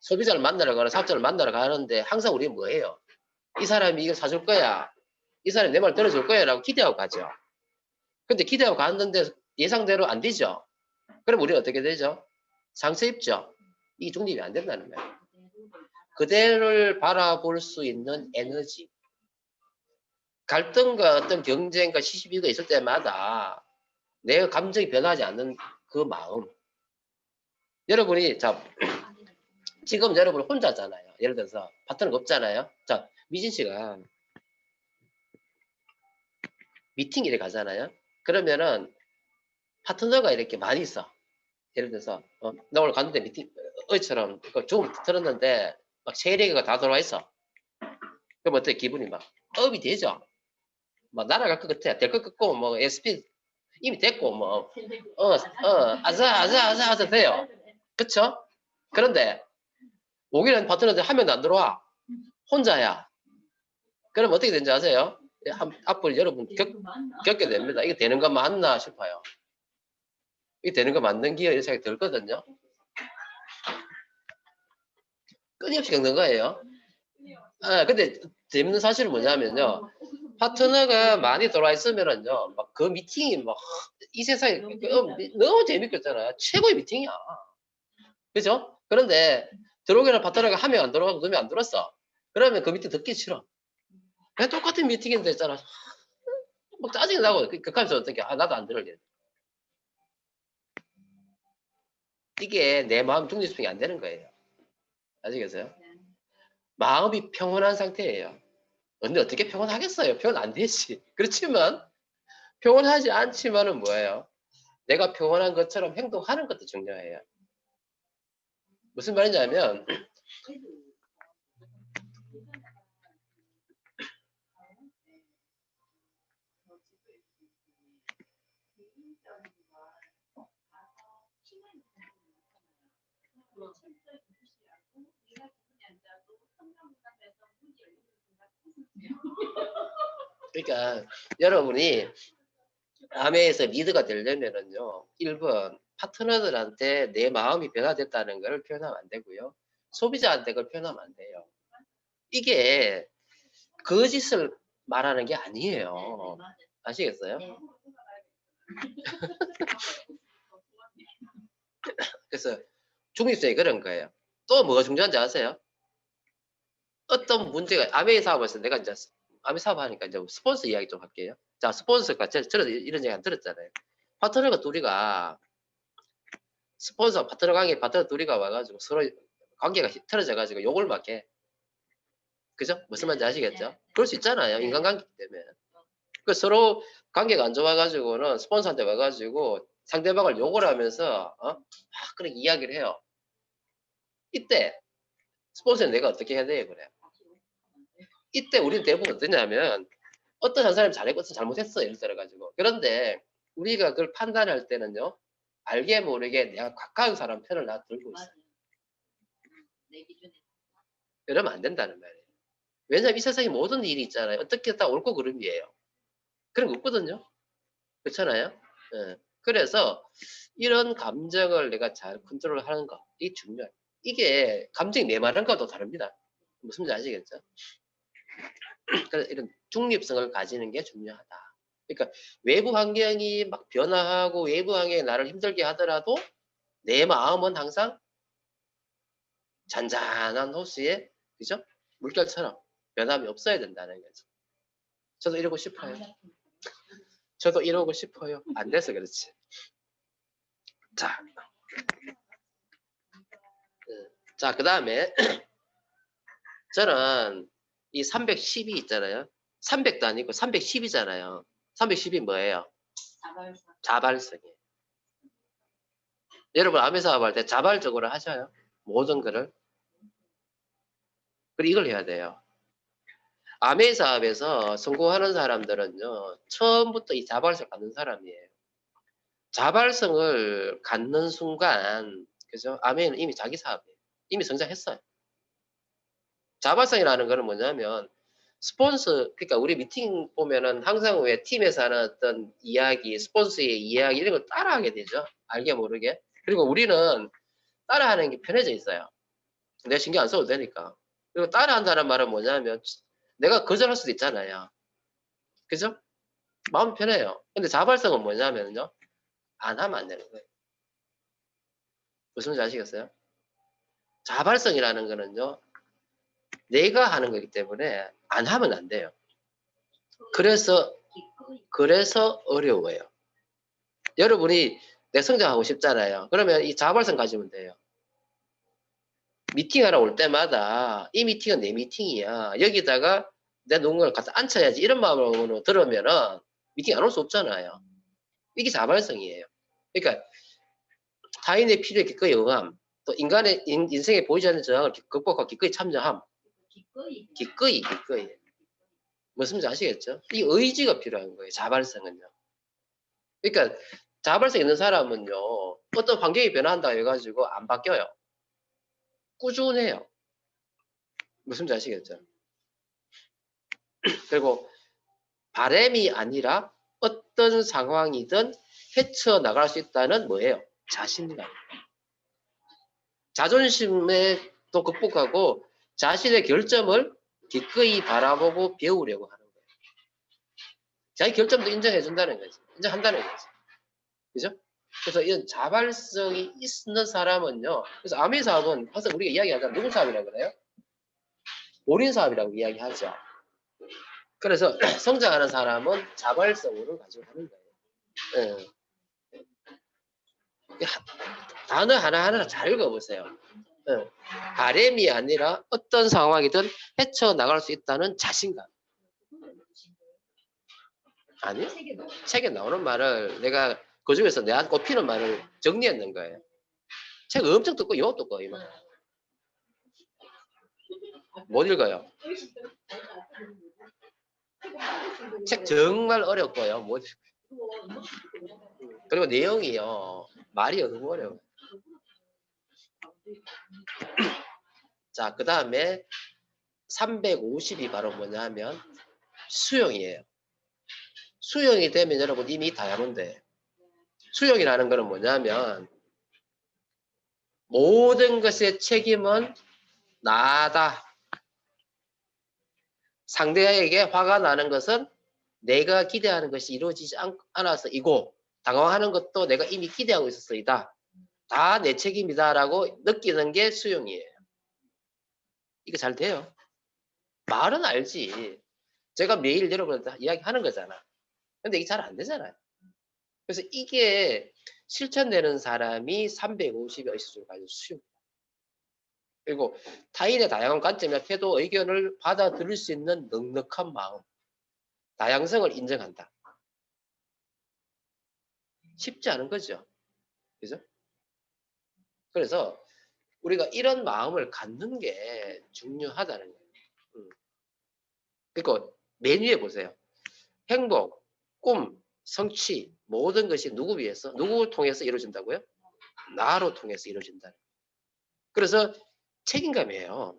소비자를 만나러 가거나 사업자를 만나러 가는데 항상 우리는 뭐예요? 이 사람이 이거 사줄 거야. 이 사람이 내 말 들어줄 거야 라고 기대하고 가죠. 근데 기대하고 갔는데 예상대로 안 되죠. 그럼 우리는 어떻게 되죠? 상처 입죠. 이 중립이 안 된다는 거예요. 그대를 바라볼 수 있는 에너지. 갈등과 어떤 경쟁과 시시비가 있을 때마다 내 감정이 변하지 않는 그 마음. 여러분이 자 지금 여러분 혼자잖아요. 예를 들어서 파트너가 없잖아요. 자 미진 씨가 미팅에 가잖아요. 그러면은 파트너가 이렇게 많이 있어. 예를 들어서 나 오늘 갔는데 미팅 어처럼 좀 들었는데 막 3-4개가 다 들어와 있어. 그럼 어때? 기분이 막 업이 되죠. 막 날아갈 것 같아. 될 것 같고 뭐 SP 이미 됐고 뭐 아자 돼요. 그쵸? 그런데 오기는 파트너들 한 명도 안 들어와. 혼자야. 그럼 어떻게 되는지 아세요? 앞으로 여러분 겪게 됩니다. 이게 되는 거 맞나 싶어요. 이게 되는 거 맞는 기회 이런 생각이 들거든요. 끊임없이 겪는 거예요. 근데 재밌는 사실은 뭐냐면요. 파트너가 많이 들어와 있으면은요, 막 그 미팅이 막 이 세상에 너무 재밌겠잖아요. 최고의 미팅이야. 그죠? 그런데 들어오기는 파트너가 한 명 안 들어가고 2명 안 들었어. 그러면 그 미팅 듣기 싫어. 그냥 똑같은 미팅인데 있잖아. 막 짜증이 나고 극하면서 어떻게 나도 안 들을래. 이게 내 마음 중립성이 안 되는 거예요. 아시겠어요? 마음이 평온한 상태예요. 근데 어떻게 평온하겠어요? 평온 안 되지. 그렇지만 평온하지 않지만은 뭐예요? 내가 평온한 것처럼 행동하는 것도 중요해요. 무슨 말이냐면 그러니까 여러분이 아메에서 리드가 되려면은요. 1번 파트너들한테 내 마음이 변화됐다는 걸 표현하면 안 되고요. 소비자한테 그걸 표현하면 안 돼요. 이게 거짓을 말하는 게 아니에요. 아시겠어요? 그래서 중립성이 그런 거예요. 또 뭐가 중요한지 아세요? 어떤 문제가 아메이 사업에서 내가 이제 아메이 사업 하니까 이제 스폰서 이야기 좀 할게요. 자, 스폰서가 저는 이런 얘기 안 들었잖아요. 파트너가 둘이가 스폰서 파트너 관계 파트너 둘이가 와가지고 서로 관계가 틀어져가지고 욕을 막 해. 그죠? 무슨 말인지 아시겠죠? 그럴 수 있잖아요. 인간관계 때문에. 그 서로 관계가 안 좋아가지고는 스폰서한테 와가지고 상대방을 욕을 하면서 그렇게 이야기를 해요. 이때 스폰서는 내가 어떻게 해야 돼요? 그래. 이때 우리는 대부분 어떠냐면 어떤 한 사람이 잘했고 어떤 잘못했어 예를 들어가지고 그런데 우리가 그걸 판단할 때는요 알게 모르게 내가 가까운 사람 편을 나 들고 있어. 그러면 안 된다는 말이에요. 왜냐면 이 세상에 모든 일이 있잖아요. 어떻게 다 옳고 그름이에요. 그런 거 없거든요. 그렇잖아요. 예. 그래서 이런 감정을 내가 잘 컨트롤하는 거 이게 중요해요. 이게 감정이 메마른 것도 다릅니다. 무슨 말인지 아시겠죠? 그래서 이런 중립성을 가지는 게 중요하다. 그러니까 외부 환경이 막 변화하고 외부 환경이 나를 힘들게 하더라도 내 마음은 항상 잔잔한 호수에 그죠? 물결처럼 변함이 없어야 된다는 거죠. 저도 이러고 싶어요. 저도 이러고 싶어요. 안 돼서 그렇지. 자, 자, 그 다음에 저는 이 310이 있잖아요. 300도 아니고 310이잖아요. 310이 뭐예요? 자발성이에요. 여러분 암의 사업할 때 자발적으로 하셔요. 모든 거를. 그리고 이걸 해야 돼요. 암의 사업에서 성공하는 사람들은요. 처음부터 이 자발성을 갖는 사람이에요. 자발성을 갖는 순간 그죠? 아메는 이미 자기 사업이에요. 이미 성장했어요. 자발성이라는 거는 뭐냐면 스폰서 그러니까 우리 미팅 보면은 항상 왜 팀에서 하는 어떤 이야기, 스폰서의 이야기 이런 걸 따라하게 되죠. 알게 모르게. 그리고 우리는 따라하는 게 편해져 있어요. 내 신경 안 써도 되니까. 그리고 따라한다는 말은 뭐냐면 내가 거절할 수도 있잖아요. 그죠? 마음 편해요. 근데 자발성은 뭐냐면요. 안 하면 안 되는 거예요. 무슨 말인지 아시겠어요? 자발성이라는 거는요. 내가 하는 거기 때문에 안 하면 안 돼요. 그래서 어려워요. 여러분이 내 성장하고 싶잖아요. 그러면 이 자발성 가지면 돼요. 미팅하러 올 때마다 이 미팅은 내 미팅이야. 여기다가 내 누군가를 갖다 앉혀야지. 이런 마음으로 들으면은 미팅 안 올 수 없잖아요. 이게 자발성이에요. 그러니까 타인의 필요에 기꺼이 응함, 또 인간의 인생에 보이지 않는 저항을 극복하고 기꺼이 참여함. 기꺼이. 무슨 말인지 아시겠죠? 이 의지가 필요한 거예요. 자발성은요. 그러니까 자발성 있는 사람은요. 어떤 환경이 변한다 해가지고 안 바뀌어요. 꾸준해요. 무슨 말인지 아시겠죠? 그리고 바램이 아니라 어떤 상황이든 헤쳐나갈 수 있다는 뭐예요? 자신감. 자존심에 또 극복하고 자신의 결점을 기꺼이 바라보고 배우려고 하는 거예요. 자기 결점도 인정해준다는 거지. 인정한다는 거지. 그죠? 그래서 이런 자발성이 있는 사람은요. 그래서 아메 사업은 항상 우리가 이야기하잖아요. 누구 사업이라고 그래요? 올인 사업이라고 이야기하죠. 그래서 성장하는 사람은 자발성으로 가지고 하는 거예요. 단어 하나하나 잘 읽어보세요. 바램이 아니라 어떤 상황이든 헤쳐나갈 수 있다는 자신감. 아니, 책에 나오는 말을 내가 그 중에서 내가 꼽히는 말을 정리했는 거예요. 책 엄청 듣고 영어 듣고 이만. 못 읽어요. 책 정말 어렵고요. 못 그리고 내용이요. 말이 너무 어려워요. 자, 그 다음에 350이 바로 뭐냐 하면 수용이에요. 수용이 되면 여러분 이미 다이아몬드예요. 수용이라는 거는 뭐냐면 모든 것의 책임은 나다. 상대에게 화가 나는 것은 내가 기대하는 것이 이루어지지 않아서이고 당황하는 것도 내가 이미 기대하고 있었어이다. 다 내 책임이다라고 느끼는 게 수용이에요. 이거 잘 돼요. 말은 알지. 제가 매일 여러분한테 이야기하는 거잖아. 근데 이게 잘 안 되잖아요. 그래서 이게 실천되는 사람이 350의 의식주를 가지고 수용. 그리고 타인의 다양한 관점이나 태도, 의견을 받아들일 수 있는 넉넉한 마음. 다양성을 인정한다. 쉽지 않은 거죠. 그죠? 그래서 우리가 이런 마음을 갖는 게 중요하다는 거예요. 그러니까 메뉴에 보세요. 행복, 꿈, 성취 모든 것이 누구 위해서, 누구를 통해서 이루어진다고요? 나로 통해서 이루어진다. 그래서 책임감이에요.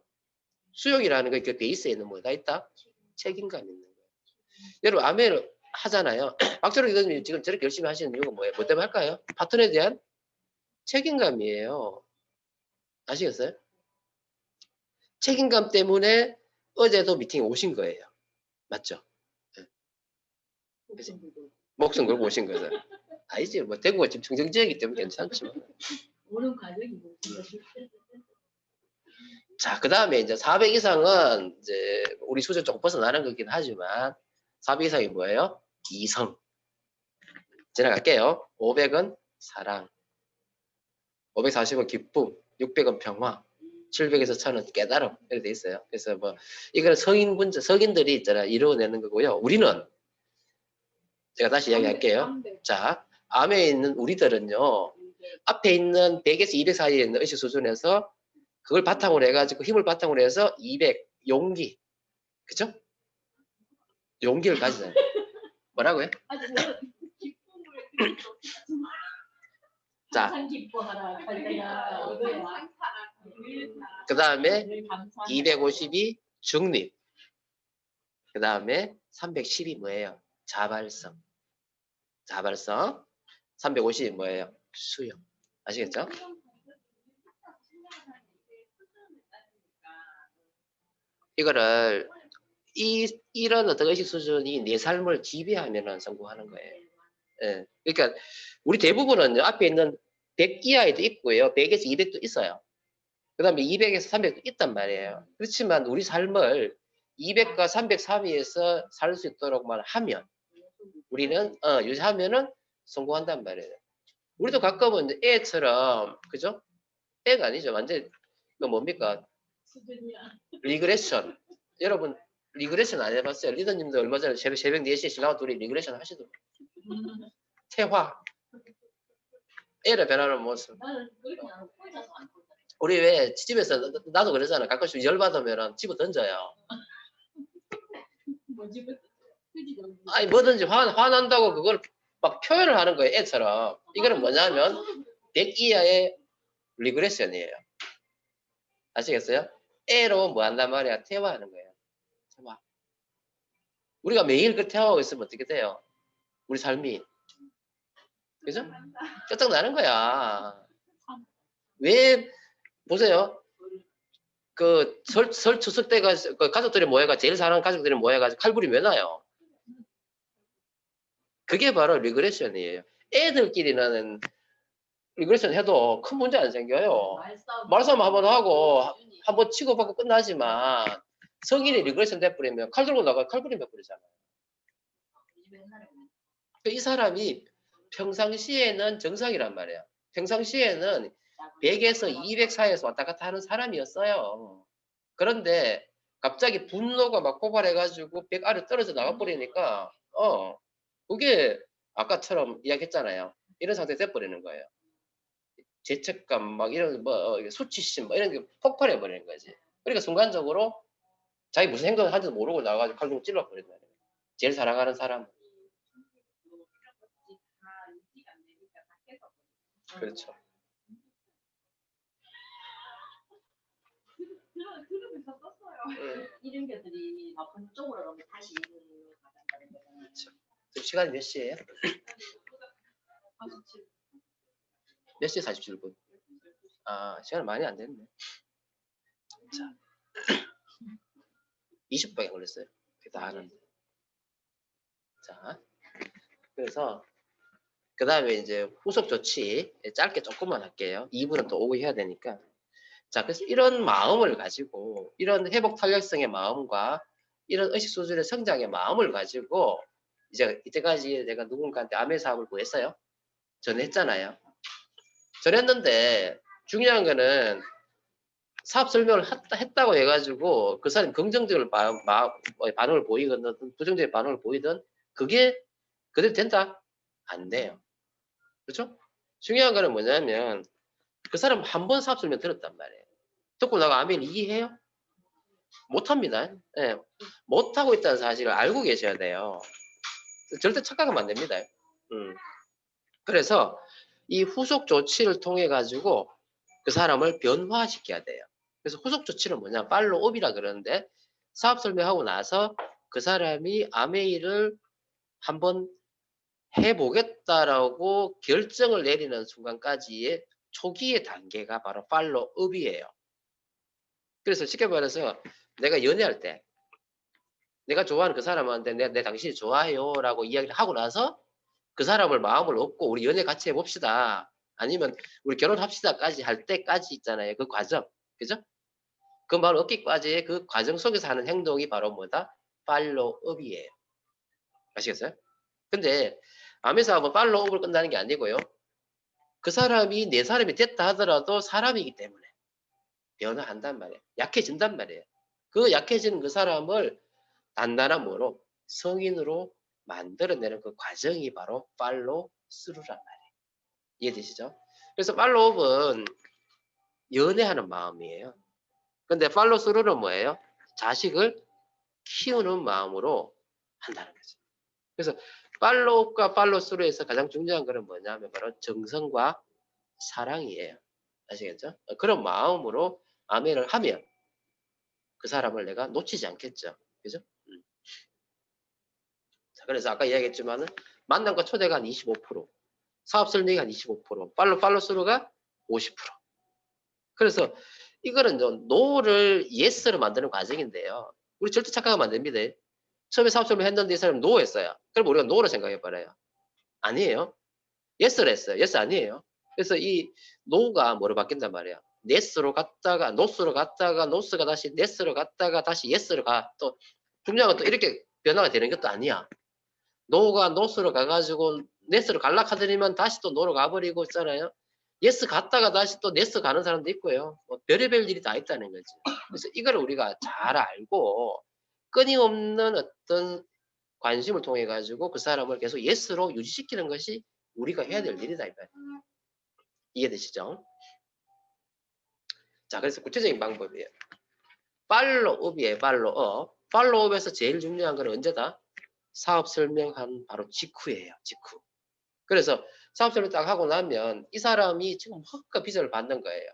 수용이라는 게 그 베이스에 있는 뭐가 있다? 책임감이 있는 거예요. 여러분 아멘을 하잖아요. 박철호 교수님 지금 저렇게 열심히 하시는 이유가 뭐예요? 뭐 때문에 할까요? 파트너에 대한 책임감이에요. 아시겠어요? 책임감 때문에 어제도 미팅에 오신 거예요. 맞죠? 네. 목숨 걸고 오신 거죠. 아니지, 뭐 대구가 지금 청정지역이기 때문에 괜찮죠.
오는 과정이
자, 그 다음에 이제 400 이상은 이제 우리 수준 조금 벗어나는 거긴 하지만 400 이상이 뭐예요? 이성. 지나갈게요. 500은 사랑, 540은 기쁨, 600은 평화, 700에서 1000은 깨달음 이렇게 돼 있어요. 그래서 뭐 이거는 성인들이 있잖아 이루어내는 거고요. 우리는 제가 다시 이야기할게요. 자, 암에 있는 우리들은요. 앞에 있는 100에서 200 사이에 있는 의식 수준에서 그걸 바탕으로 해가지고 힘을 바탕으로 해서 200 용기, 그죠? 용기를 가지잖아요. 뭐라고요? 자, 그 다음에 252 중립, 그 다음에 310이 뭐예요? 자발성. 350이 뭐예요? 수용. 아시겠죠? 이거를 이런 어떤 의식 수준이 내 삶을 지배하면 성공하는 거예요. 예. 그러니까 우리 대부분은 앞에 있는 100 이하에도 있고요. 100에서 200도 있어요. 그 다음에 200에서 300도 있단 말이에요. 그렇지만 우리 삶을 200과 300 사이에서 살 수 있도록만 하면 우리는 유지하면은 성공한단 말이에요. 우리도 가끔은 애처럼 그죠? 애가 아니죠. 완전 그 뭡니까? 리그레션. 여러분 리그레션 안 해봤어요? 리더님도 얼마 전에 새벽 4시에 신랑과 둘이 리그레션 하시더라고요. 퇴화. 애를 변하는 모습.
나는 그렇게 나는 혼자서 안 본다.
우리 왜 집에서 나도 그러잖아. 가끔씩 열받으면 집어 던져요.
뭐지? 그지도.
아니 뭐든지 화난다고 그걸 막 표현을 하는 거예요. 애처럼. 이거는 뭐냐면 100 이하의 리그레션이에요. 아시겠어요? 애로 뭐 한단 말이야? 퇴화하는 거예요. 퇴화. 우리가 매일 그 퇴화하고 있으면 어떻게 돼요? 우리 삶이. 그죠? 쫓겨나는 거야. 왜 보세요. 그 설 추석 때가 그 가족들이 모여가 제일 사랑하는 가족들이 모여가지고 칼부림 왜 나요? 그게 바로 리그레션이에요. 애들끼리는 리그레션 해도 큰 문제 안 생겨요. 말싸움 한번 하고 한번 치고받고 끝나지만 성인이 리그레션 돼버리면 칼 들고 나가 칼부림 해버리잖아요. 이 사람이 평상시에는 정상이란 말이에요. 평상시에는 100에서 200 사이에서 왔다 갔다 하는 사람이었어요. 그런데 갑자기 분노가 막 폭발해가지고 100 아래 떨어져 나가버리니까 그게 아까처럼 이야기했잖아요. 이런 상태 돼버리는 거예요. 죄책감 막 이런 뭐 수치심 뭐 이런 게 폭발해버리는 거지. 그러니까 순간적으로 자기 무슨 행동을 하는지도 모르고 나가지고 칼로 찔러버린다. 제일 사랑하는 사람. 그렇죠.
들으면서 썼어요. 이런 것들이 나쁜 쪽으로 가면 다시 가간다는 거잖아요.
그렇죠. 지금 시간이 몇 시예요?
47.
몇 시에 47분? 아, 시간 많이 안 됐네. 자, 20분밖에 걸렸어요. 다 하는데. 자, 그래서 그 다음에 이제 후속 조치 짧게 조금만 할게요. 2분은 또 오고 해야 되니까. 자, 그래서 이런 마음을 가지고 이런 회복 탄력성의 마음과 이런 의식 수준의 성장의 마음을 가지고 이제 이때까지 내가 누군가한테 암의 사업을 구했어요. 전했잖아요. 전했는데 중요한 거는 사업 설명을 했다고 해가지고 그 사람이 긍정적인 반응을 보이든 부정적인 반응을 보이든 그게 그대로 된다? 안 돼요. 그렇죠? 중요한 거는 뭐냐면 그 사람 한 번 사업 설명 들었단 말이에요. 듣고 나가 아멘 이해해요? 못합니다. 예, 못하고 있다는 사실을 알고 계셔야 돼요. 절대 착각하면 안 됩니다. 그래서 이 후속 조치를 통해 가지고 그 사람을 변화시켜야 돼요. 그래서 후속 조치는 뭐냐? 팔로업이라 그러는데 사업 설명하고 나서 그 사람이 아메이를 한번 해보겠다라고 결정을 내리는 순간까지의 초기의 단계가 바로 팔로업이에요. 그래서 쉽게 말해서 내가 연애할 때 내가 좋아하는 그 사람한테 내 당신이 좋아요라고 이야기를 하고 나서 그 사람을 마음을 얻고 우리 연애 같이 해봅시다. 아니면 우리 결혼합시다까지 할 때까지 있잖아요. 그 과정. 그죠? 그 마음을 얻기까지의 그 과정 속에서 하는 행동이 바로 뭐다? 팔로우업이에요. 아시겠어요? 근데 암에서 뭐 팔로우업을 끝나는 게 아니고요. 그 사람이 내 사람이 됐다 하더라도 사람이기 때문에 변화한단 말이에요. 약해진단 말이에요. 그 약해지는 그 사람을 단단한 뭐로 성인으로 만들어내는 그 과정이 바로 팔로우 스루란 말이에요. 이해되시죠? 그래서 팔로우업은 연애하는 마음이에요. 근데 팔로우 스루는 뭐예요? 자식을 키우는 마음으로 한다는 거죠. 그래서 팔로우업과 팔로우 스루에서 가장 중요한 것은 뭐냐면 바로 정성과 사랑이에요. 아시겠죠? 그런 마음으로 아멘을 하면 그 사람을 내가 놓치지 않겠죠. 그죠? 자, 그래서 아까 이야기했지만은 만남과 초대가 한 25%, 사업 설명이 한 25%, 팔로우 스루가 50%. 그래서 이거는 노를 예스로 만드는 과정인데요. 우리 절대 착각하면 안 됩니다. 처음에 사업 설명 했는데 이 사람이 노 했어요. 그럼 우리가 노로 생각해봐요. 아니에요. 예스를 했어요. 예스 아니에요. 그래서 이 노가 뭐로 바뀐단 말이에요. 네스로 갔다가 노스로 갔다가 노스가 다시 네스로 갔다가 다시 예스로 가. 또 중요한 건 또 이렇게 변화가 되는 것도 아니야. 노가 노스로 가가지고 네스로 갈락하더니만 다시 또 노로 가버리고 있잖아요. 예스 갔다가 다시 또 네스 가는 사람도 있고요. 뭐 별의별 일이 다 있다는 거지. 그래서 이걸 우리가 잘 알고 끊임없는 어떤 관심을 통해 가지고 그 사람을 계속 예스로 유지시키는 것이 우리가 해야 될 일이다 이 말이에요. 이해되시죠? 자, 그래서 구체적인 방법이에요. 팔로우업이에요. 팔로우업. 팔로우업에서 제일 중요한 건 언제다? 사업 설명한 바로 직후예요. 직후. 그래서 사업 설명 딱 하고 나면 이 사람이 지금 뭔가 비전을 받는 거예요.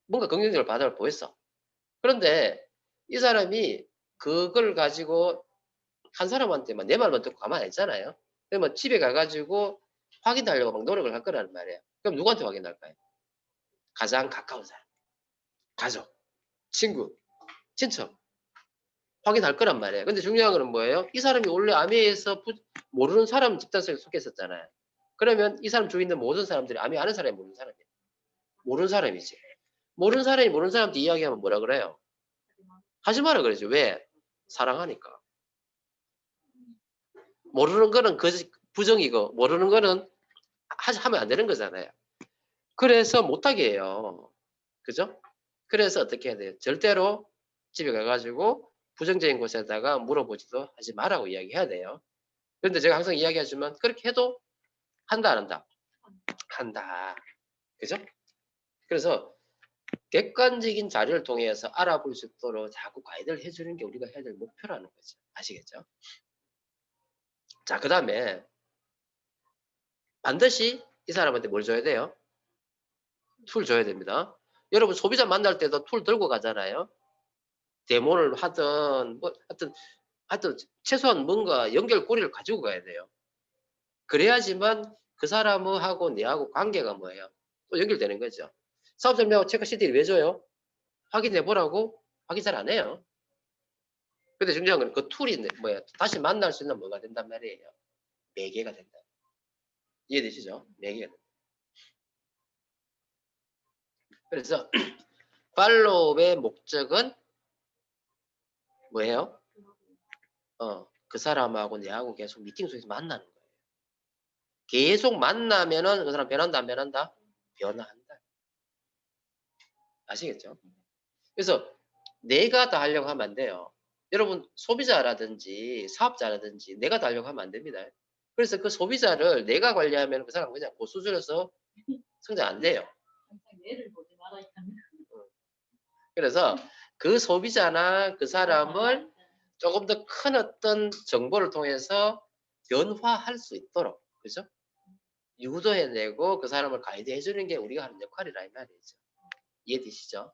뭔가 긍정적으로 받음을 보였어. 그런데 이 사람이 그걸 가지고 한 사람한테만 내 말만 듣고 가만히 있잖아요. 그러면 집에 가가지고 확인하려고 막 노력을 할 거란 말이에요. 그럼 누구한테 확인할까요? 가장 가까운 사람, 가족, 친구, 친척 확인할 거란 말이에요. 근데 중요한 거는 뭐예요? 이 사람이 원래 아미에서 모르는 사람 집단 속에 속해 있었잖아요. 그러면 이 사람 주위에 있는 모든 사람들이 아미 아는 사람이 모르는 사람이에요. 모르는 사람이지. 모르는 사람이 모르는 사람한테 이야기하면 뭐라 그래요? 하지 마라 그러죠. 왜? 사랑하니까. 모르는 거는 부정이고 모르는 거는 하면 안 되는 거잖아요. 그래서 못하게 해요. 그죠? 그래서 어떻게 해야 돼요? 절대로 집에 가가지고 부정적인 곳에다가 물어보지도 하지 말라고 이야기해야 돼요. 그런데 제가 항상 이야기하지만 그렇게 해도 한다 안 한다? 한다. 그죠? 그래서 객관적인 자료를 통해서 알아볼 수 있도록 자꾸 가이드를 해주는 게 우리가 해야 될 목표라는 거죠. 아시겠죠? 자, 그 다음에 반드시 이 사람한테 뭘 줘야 돼요? 툴 줘야 됩니다. 여러분 소비자 만날 때도 툴 들고 가잖아요. 데모를 하든 뭐 하여튼 최소한 뭔가 연결고리를 가지고 가야 돼요. 그래야지만 그 사람하고 내하고 관계가 뭐예요? 또 연결되는 거죠. 사업 설명하고 체크 CD를 왜 줘요? 확인해 보라고? 확인 잘 안 해요. 근데 중요한 건 그 툴이 뭐예요? 다시 만날 수 있는 뭐가 된단 말이에요? 매개가 된다. 이해되시죠? 매개가 된다. 그래서 팔로우의 목적은 뭐예요? 그 사람하고 내하고 계속 미팅 속에서 만나는 거예요. 계속 만나면은 그 사람 변한다 안 변한다? 변화한다. 아시겠죠? 그래서 내가 다 하려고 하면 안 돼요. 여러분 소비자라든지 사업자라든지 내가 다 하려고 하면 안 됩니다. 그래서 그 소비자를 내가 관리하면 그 사람 그냥 고수준에서 성장 안 돼요.
얘를 보지 말아야
그래서 그 소비자나 그 사람을 조금 더 큰 어떤 정보를 통해서 변화할 수 있도록, 그죠? 유도해내고 그 사람을 가이드해주는 게 우리가 하는 역할이라 이 말이죠. 이해되시죠?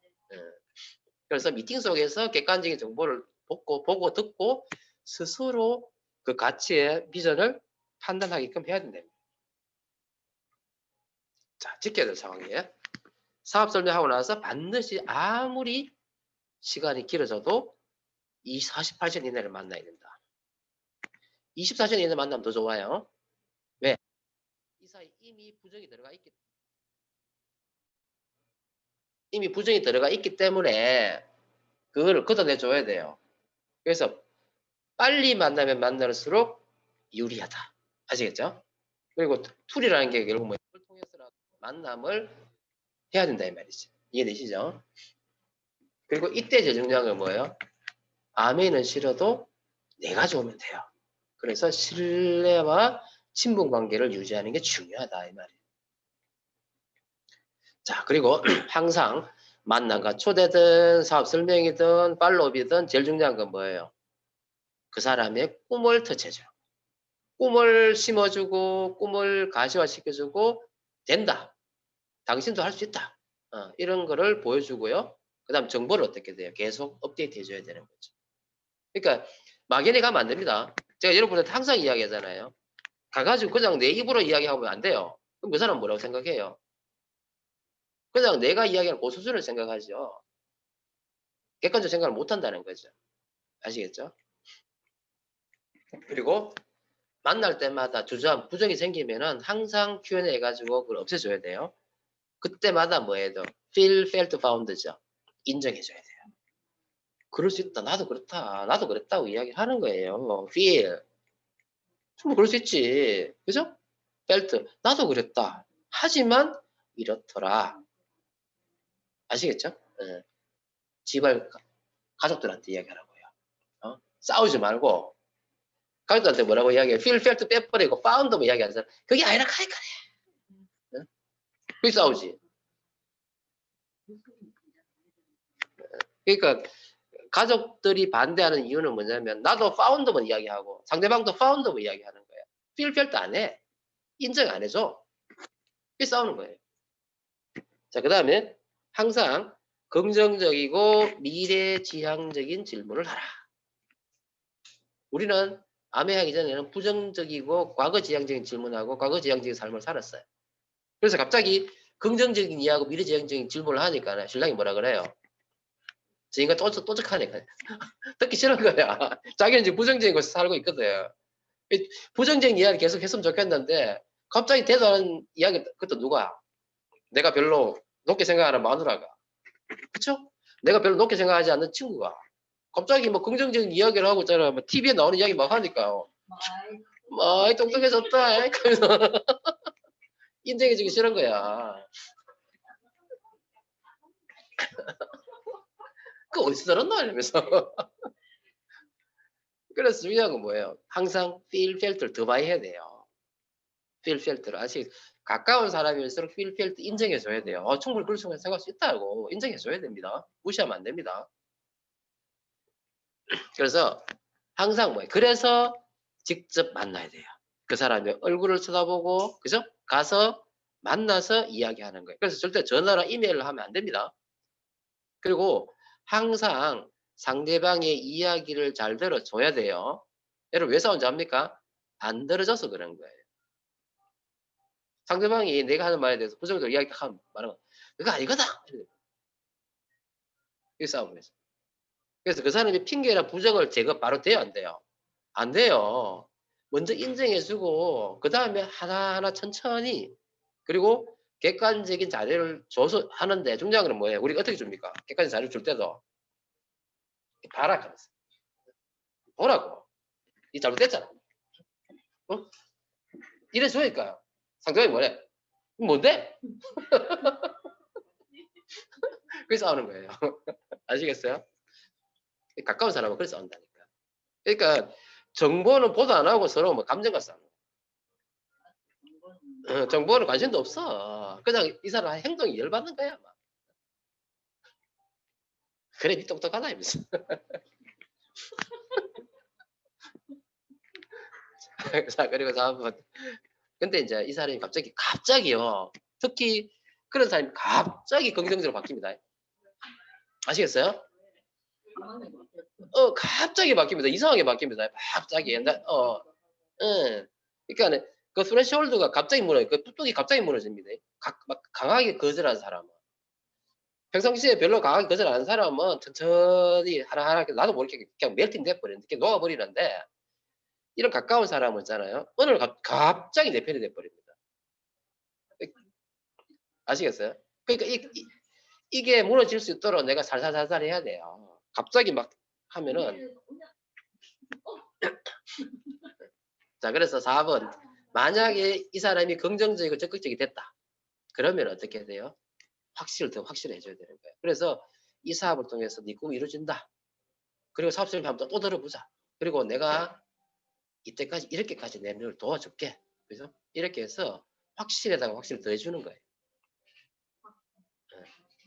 그래서 미팅 속에서 객관적인 정보를 보고 듣고 스스로 그 가치의 비전을 판단하게끔 해야 된답니다. 자, 지켜야 될 상황이에요. 사업 설명하고 나서 반드시 아무리 시간이 길어져도 이 48시간 이내를 만나야 된다. 24시간 이내 만나면 더 좋아요. 왜? 이 사이 이미 부정이 들어가 있기 때문에 그거를 걷어내줘야 돼요. 그래서 빨리 만나면 만날수록 유리하다. 아시겠죠? 그리고 툴이라는 게 결국 뭐예요? 그걸 통해서라도 만남을 해야 된다 이 말이죠. 이해되시죠? 그리고 이때 제일 중요한 건 뭐예요? 아멘은 싫어도 내가 좋으면 돼요. 그래서 신뢰와 친분 관계를 유지하는 게 중요하다 이 말이에요. 자, 그리고 항상 만남과 초대든 사업 설명이든 팔로업이든 제일 중요한 건 뭐예요? 그 사람의 꿈을 터치해줘. 꿈을 심어주고 꿈을 가시화시켜주고 된다. 당신도 할 수 있다. 이런 거를 보여주고요. 그 다음 정보를 어떻게 돼요? 계속 업데이트 해줘야 되는 거죠. 그러니까 막연히 가면 안 됩니다. 제가 여러분한테 항상 이야기하잖아요. 가가지고 그냥 내 입으로 이야기하면 안 돼요. 그럼 그 사람은 뭐라고 생각해요? 그냥 내가 이야기하는 그 수준을 생각하죠. 객관적 생각을 못 한다는 거죠. 아시겠죠? 그리고 만날 때마다 주저함, 부정이 생기면은 항상 Q&A 해가지고 그걸 없애줘야 돼요. 그때마다 뭐해도 feel, felt, found죠. 인정해줘야 돼요. 그럴 수 있다. 나도 그렇다. 나도 그랬다고 이야기하는 거예요. feel. 좀 그럴 수 있지. 그죠? felt. 나도 그랬다. 하지만 이렇더라. 아시겠죠? 네. 집을 가족들한테 이야기하라고요. 싸우지 말고 가족들한테 뭐라고 이야기해? feel felt 빼버리고 found만 이야기하잖아. 그게 아니라 카이카네. 응? 그게 싸우지. 그러니까 가족들이 반대하는 이유는 뭐냐면 나도 found만 이야기하고 상대방도 found만 이야기하는 거야. feel felt 안 해. 인정 안 해줘. 그게 싸우는 거예요. 자, 그 다음에 항상 긍정적이고 미래지향적인 질문을 하라. 우리는 암해하기 전에는 부정적이고 과거지향적인 질문하고 과거지향적인 삶을 살았어요. 그래서 갑자기 긍정적인 이야기하고 미래지향적인 질문을 하니까 신랑이 뭐라 그래요? 저 인간 또적하니까 듣기 싫은 거야. 자기는 지금 부정적인 곳에 살고 있거든. 부정적인 이야기 계속 했으면 좋겠는데 갑자기 대단한 이야기 그것도 누가? 내가 별로 높게 생각하는 마누라가. 그쵸? 내가 별로 높게 생각하지 않는 친구가. 갑자기 뭐 긍정적인 이야기를 하고 있잖아. 뭐 TV에 나오는 이야기 막 하니까요. 뭐, 똑똑해졌다. 그러면서 인정해주기 싫은 거야. 그 어디서 들었나? 이러면서. 그래서 중요한 건 뭐예요? 항상 feel felt를 더 많이 해야 돼요. feel felt를. 아직 가까운 사람일수록 feel felt 인정해줘야 돼요. 충분히 그럴 수 생각할 수 있다고 인정해줘야 됩니다. 무시하면 안 됩니다. 그래서 항상 뭐예요? 그래서 직접 만나야 돼요. 그 사람의 얼굴을 쳐다보고, 그죠? 가서 만나서 이야기하는 거예요. 그래서 절대 전화나 이메일을 하면 안 됩니다. 그리고 항상 상대방의 이야기를 잘 들어줘야 돼요. 여러분 왜 싸운지 압니까? 안 들어줘서 그런 거예요. 상대방이 내가 하는 말에 대해서 부정적으로 이야기 딱 하면 말하면 그거 아니거든. 이 싸움에서. 그래서 그 사람이 핑계나 부정을 제거 바로 돼요, 안 돼요? 안 돼요. 먼저 인정해주고 그 다음에 하나하나 천천히 그리고 객관적인 자료를 줘서 하는데 중요한 건 뭐예요? 우리가 어떻게 줍니까? 객관적인 자료를 줄 때도 봐라 하면서 보라고. 이 잘못됐잖아. 어? 이래 줘야니까요. 상대방이 뭐래? 뭔데? 그래서 싸우는 거예요. 아시겠어요? 가까운 사람은 그래서 싸운다니까. 그러니까 정보는 보도 안 하고 서로 뭐 감정과 싸우는 거예요. 정보는 관심도 없어. 그냥 이 사람 행동이 열받는 거야. 막. 그래, 니 똑똑하다, 이러면서. 자, 그리고 다음은. 근데 이제 이 사람이 갑자기요. 특히 그런 사람이 갑자기 긍정적으로 바뀝니다. 아시겠어요? 갑자기 바뀝니다. 이상하게 바뀝니다. 갑자기. 응. 그러니까 그 스레시홀드가 갑자기 무너요. 그 뚝뚝이 갑자기 무너집니다. 막 강하게 거절하는 사람은. 평상시에 별로 강하게 거절 안 하는 사람은 천천히 하나하나 나도 모르게 그냥 멜팅 돼버리는데 이렇게 녹아버리는데 이런 가까운 사람은 있잖아요. 오늘 갑자기 내 편이 돼버립니다. 아시겠어요? 그러니까 이게 무너질 수 있도록 내가 살살살살 해야 돼요. 갑자기 막 하면은 자 그래서 4번 만약에 이 사람이 긍정적이고 적극적이 됐다. 그러면 어떻게 돼요? 더 확실해져야 되는 거예요. 그래서 이 사업을 통해서 네 꿈이 이루어진다. 그리고 사업 실패 한번 또 들어보자. 그리고 내가 이때까지 이렇게까지 내 너를 도와줄게. 그래서 이렇게 해서 확실에다가 확실히 더해주는 거예요.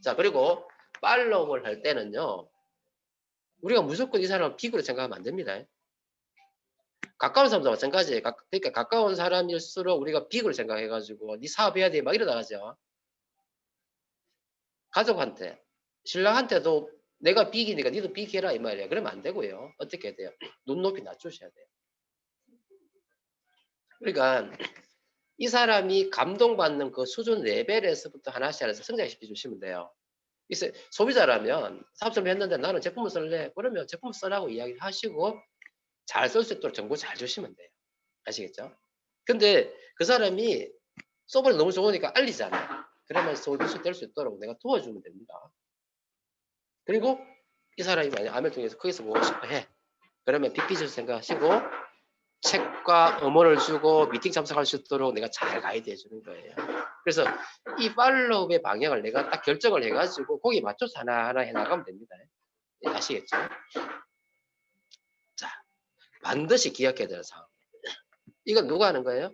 자 그리고 팔로우를 할 때는요. 우리가 무조건 이 사람을 비굴하게 생각하면 안 됩니다. 가까운 사람도 마찬가지예요. 그러니까 가까운 사람일수록 우리가 비굴 생각해가지고 네 사업해야 돼 막 이러다 가죠. 가족한테 신랑한테도 내가 비기니까 니도 비기해라 이 말이야. 그러면 안 되고요. 어떻게 해야 돼요? 눈높이 낮추셔야 돼요. 그러니까 이 사람이 감동받는 그 수준 레벨에서부터 하나씩 성장시켜 주시면 돼요. 소비자라면 사업 좀 했는데 나는 제품을 쓸래. 그러면 제품을 써라고 이야기를 하시고 잘 쓸 수 있도록 정보 잘 주시면 돼요. 아시겠죠? 근데 그 사람이 소설이 너무 좋으니까 알리잖아. 그러면 솔루션 될 수 있도록 내가 도와주면 됩니다. 그리고 이 사람이 만약 암을 통해서 거기서 보고 싶어 해. 그러면 빅비즈를 생각하시고 책과 음원을 주고 미팅 참석할 수 있도록 내가 잘 가이드 해주는 거예요. 그래서 이 팔로우의 방향을 내가 딱 결정을 해가지고 거기에 맞춰서 하나하나 해나가면 됩니다. 아시겠죠? 자, 반드시 기억해야 되는 상황. 이건 누가 하는 거예요?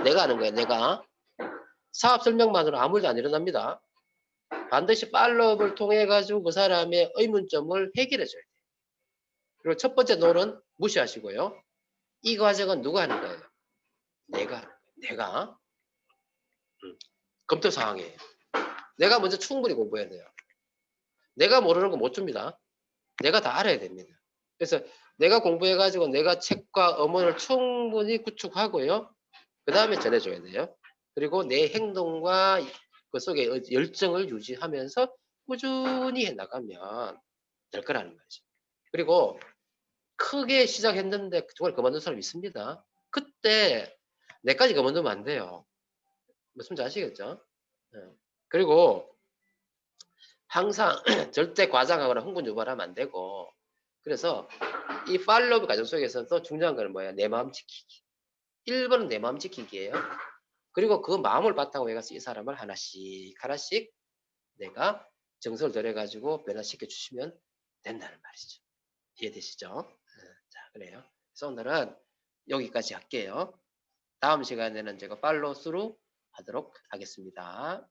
내가 하는 거예요. 내가. 사업 설명만으로 아무 일도 안 일어납니다. 반드시 팔로업을 통해 가지고 그 사람의 의문점을 해결해 줘야 돼요. 그리고 첫 번째 노는 무시하시고요. 이 과정은 누가 하는 거예요? 내가 하는 거예요. 내가. 검토 사항이에요. 내가 먼저 충분히 공부해야 돼요. 내가 모르는 거 못 줍니다. 내가 다 알아야 됩니다. 그래서 내가 공부해가지고 내가 책과 어문을 충분히 구축하고요. 그 다음에 전해줘야 돼요. 그리고 내 행동과 그 속에 열정을 유지하면서 꾸준히 해나가면 될 거라는 거죠. 그리고 크게 시작했는데 정말 그만둔 사람 있습니다. 그때 내까지 그만두면 안 돼요. 무슨 아시겠죠? 그리고 항상 절대 과장하거나 흥분유발하면 안 되고, 그래서 이 팔로우 과정 속에서도 중요한 건 뭐예요? 내 마음 지키기. 1번은 내 마음 지키기예요. 그리고 그 마음을 바탕으로 해서 이 사람을 하나씩 내가 정서를 들여가지고 변화시켜 주시면 된다는 말이죠. 이해되시죠? 자, 그래요. 그래서 오늘은 여기까지 할게요. 다음 시간에는 제가 팔로우 스루 하도록 하겠습니다.